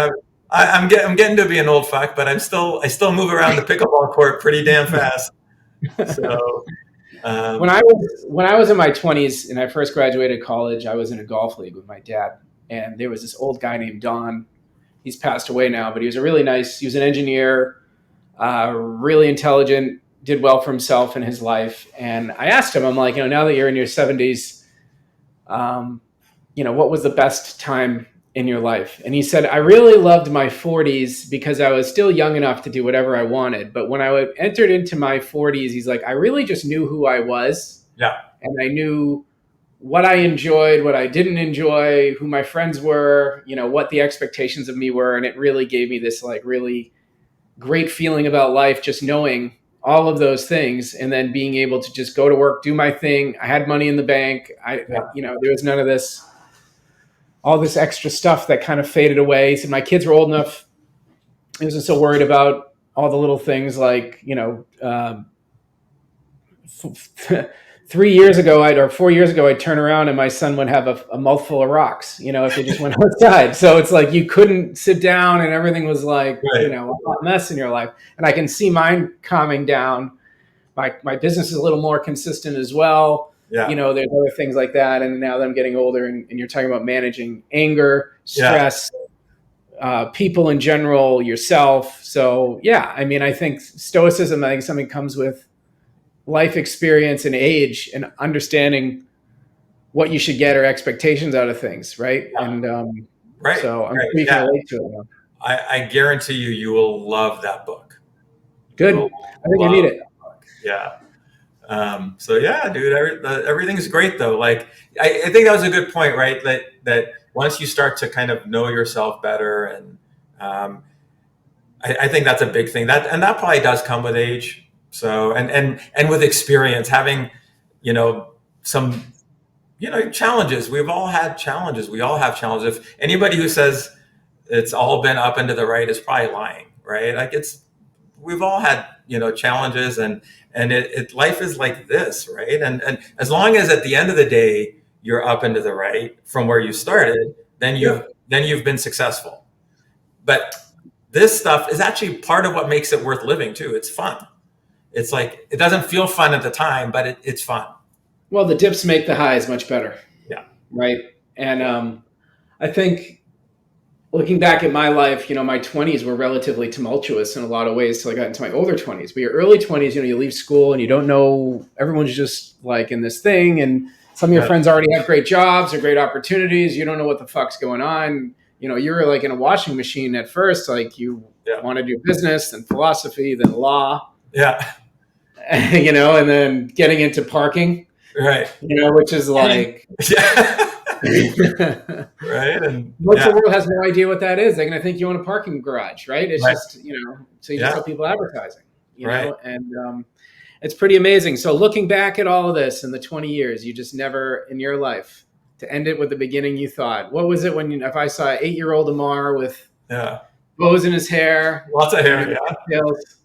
S2: I'm getting to be an old fuck, but I still move around the pickleball court pretty damn fast. So
S1: When
S2: um,
S1: I was in my 20s and I first graduated college, I was in a golf league with my dad, and there was this old guy named Don. He's passed away now, but he was a really nice. He was an engineer, really intelligent, did well for himself in his life. And I asked him, I'm like, now that you're in your 70s, um, what was the best time in your life? And he said, I really loved my 40s because I was still young enough to do whatever I wanted. But when I entered into my 40s, he's like, I really just knew who I was.
S2: yeah,
S1: And I knew what I enjoyed, what I didn't enjoy, who my friends were, what the expectations of me were. And it really gave me this like really great feeling about life, just knowing all of those things and then being able to just go to work, do my thing. I had money in the bank.
S2: yeah,
S1: There was none of this, all this extra stuff that kind of faded away. So my kids were old enough. I wasn't so worried about all the little things like, 3 years ago, or 4 years ago, I'd turn around and my son would have a mouthful of rocks, if they just went outside. So it's like you couldn't sit down and everything was like,
S2: right,
S1: a hot mess in your life. And I can see mine calming down. My business is a little more consistent as well.
S2: yeah,
S1: There's other things like that. And now that I'm getting older and you're talking about managing anger,
S2: yeah,
S1: stress, people in general, yourself. So yeah, I mean, I think stoicism, I think something comes with life experience and age and understanding what you should get or expectations out of things, right? And
S2: right,
S1: so I'm
S2: right.
S1: sure you can
S2: Yeah,
S1: relate to it now.
S2: I guarantee you will love that book. You will
S1: Good. I think I need
S2: love
S1: it.
S2: that book. Yeah. So yeah, dude, everything's great though. Like I think that was a good point, right? That once you start to kind of know yourself better, and um, I think that's a big thing. That probably does come with age. So and with experience, having some challenges. We've all had challenges. We all have challenges. If anybody who says it's all been up and to the right is probably lying, right? Like we've all had challenges, and life is like this, right? And as long as at the end of the day you're up and to the right from where you started, then
S1: Yeah.
S2: you've been successful. But this stuff is actually part of what makes it worth living too. It's fun. It's like it doesn't feel fun at the time, but it's fun.
S1: Well, the dips make the highs much better,
S2: Yeah,
S1: right? And
S2: yeah,
S1: I think looking back at my life, my 20s were relatively tumultuous in a lot of ways till I got into my older 20s. But your early 20s, you leave school and you don't know, everyone's just like in this thing. And some of your
S2: yeah,
S1: friends already have great jobs or great opportunities. You don't know what the fuck's going on. You're like in a washing machine at first, like you
S2: yeah,
S1: want to do business, then philosophy, then law,
S2: yeah.
S1: and then getting into parking,
S2: Right.
S1: which is like,
S2: Yeah.
S1: most
S2: Right. And
S1: of
S2: yeah.
S1: the world has no idea what that is. They're going to think you own a parking garage, right? It's
S2: Right.
S1: just, so you just
S2: Yeah.
S1: tell people advertising,
S2: Right.
S1: and it's pretty amazing. So looking back at all of this in the 20 years, you just never in your life to end it with the beginning you thought, what was it if I saw 8-year-old Ammar with
S2: Yeah.
S1: bows in his hair.
S2: Lots of hair, yeah.
S1: Tails.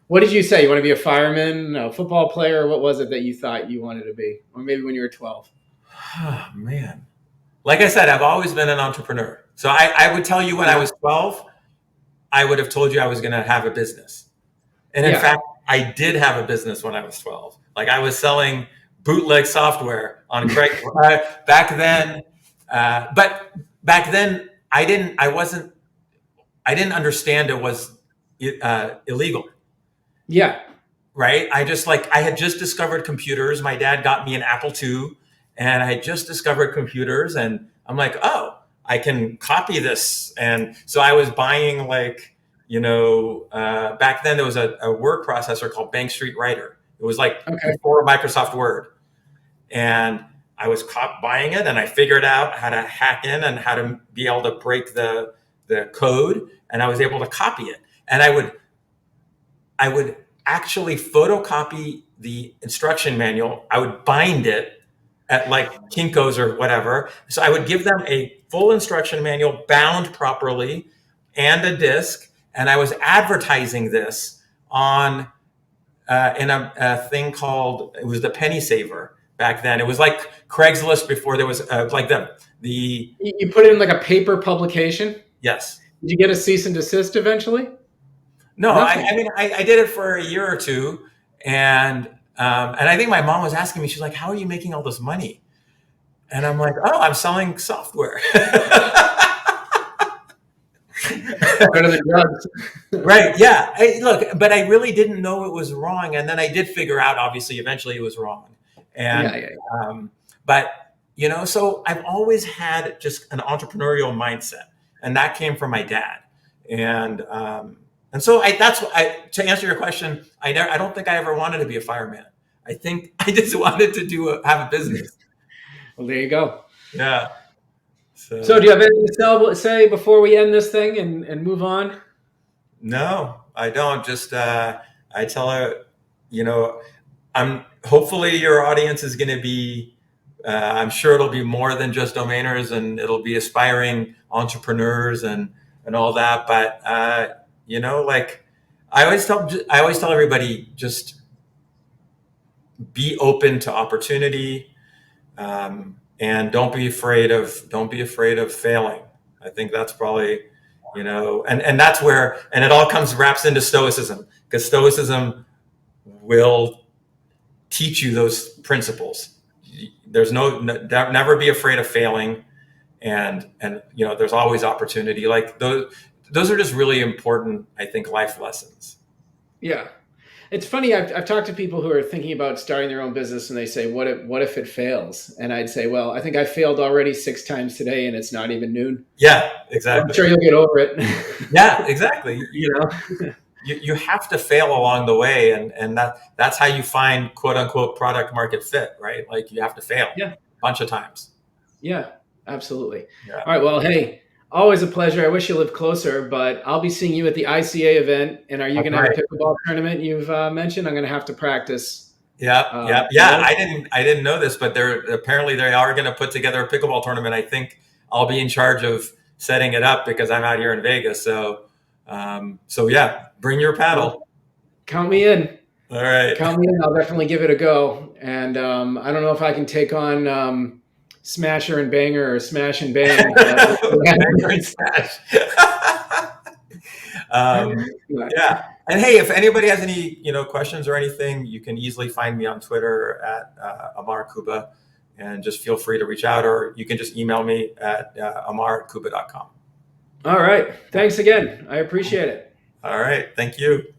S1: What did you say? You want to be a fireman, a football player? What was it that you thought you wanted to be? Or maybe when you were 12?
S2: Oh, man. Like I said, I've always been an entrepreneur. So I would tell you when I was 12, I would have told you I was going to have a business. And in fact, I did have a business when I was 12. Like I was selling bootleg software on Craigslist back then. But back then I didn't understand it was illegal.
S1: Yeah.
S2: Right. I had just discovered computers. My dad got me an Apple II and I had just discovered computers and I'm like, oh, I can copy this. And so I was buying back then there was a word processor called Bank Street Writer. It was before Microsoft Word. And I was buying it and I figured out how to hack in and how to be able to break the code. And I was able to copy it. And I would actually photocopy the instruction manual. I would bind it at Kinko's or whatever. So I would give them a full instruction manual bound properly and a disc. And I was advertising this on in a thing called, it was the Penny Saver back then. It was like Craigslist before there was the.
S1: You put it in a paper publication?
S2: Yes.
S1: Did you get a cease and desist eventually?
S2: No, I did it for a year or two, and I think my mom was asking me, she's like, "How are you making all this money?" And I'm like, "Oh, I'm selling software."
S1: Better than drugs.
S2: Right? Yeah. Look, but I really didn't know it was wrong, and then I did figure out, obviously, eventually it was wrong. And but so I've always had just an entrepreneurial mindset, and that came from my dad, and. And so to answer your question, I don't think I ever wanted to be a fireman. I think I just wanted to have a business.
S1: Well, there you go.
S2: Yeah.
S1: So do you have anything to say before we end this thing and move on?
S2: No, I don't. Just I tell her, hopefully your audience is going to be. I'm sure it'll be more than just domainers, and it'll be aspiring entrepreneurs and all that. But I always tell everybody, just be open to opportunity, and don't be afraid of failing. I think that's probably, and that's where, and it all wraps into stoicism, because stoicism will teach you those principles. There's never be afraid of failing, and there's always opportunity. Those are just really important, I think, life lessons.
S1: Yeah. It's funny. I've talked to people who are thinking about starting their own business and they say, what if it fails? And I'd say, well, I think I failed already 6 times today and it's not even noon.
S2: Yeah, exactly.
S1: I'm sure you'll get over it.
S2: Yeah, exactly. You have to fail along the way. And that's how you find quote unquote product market fit, right? You have to fail a bunch of times.
S1: Yeah, absolutely.
S2: Yeah.
S1: All right. Well, hey, always a pleasure. I wish you lived closer, but I'll be seeing you at the ICA event. And are you going to have a pickleball tournament you've mentioned? I'm going to have to practice.
S2: Yeah. I didn't know this, but apparently they are going to put together a pickleball tournament. I think I'll be in charge of setting it up because I'm out here in Vegas. So yeah, bring your paddle.
S1: Count me in.
S2: All right.
S1: Count me in. I'll definitely give it a go. And I don't know if I can take on Smasher and Banger or Smash and Bang.
S2: Banger and Smash. Yeah. And hey, if anybody has any questions or anything, you can easily find me on Twitter at Ammar Kubba, and just feel free to reach out, or you can just email me at ammarkubba.com.
S1: All right. Thanks again. I appreciate it.
S2: All right. Thank you.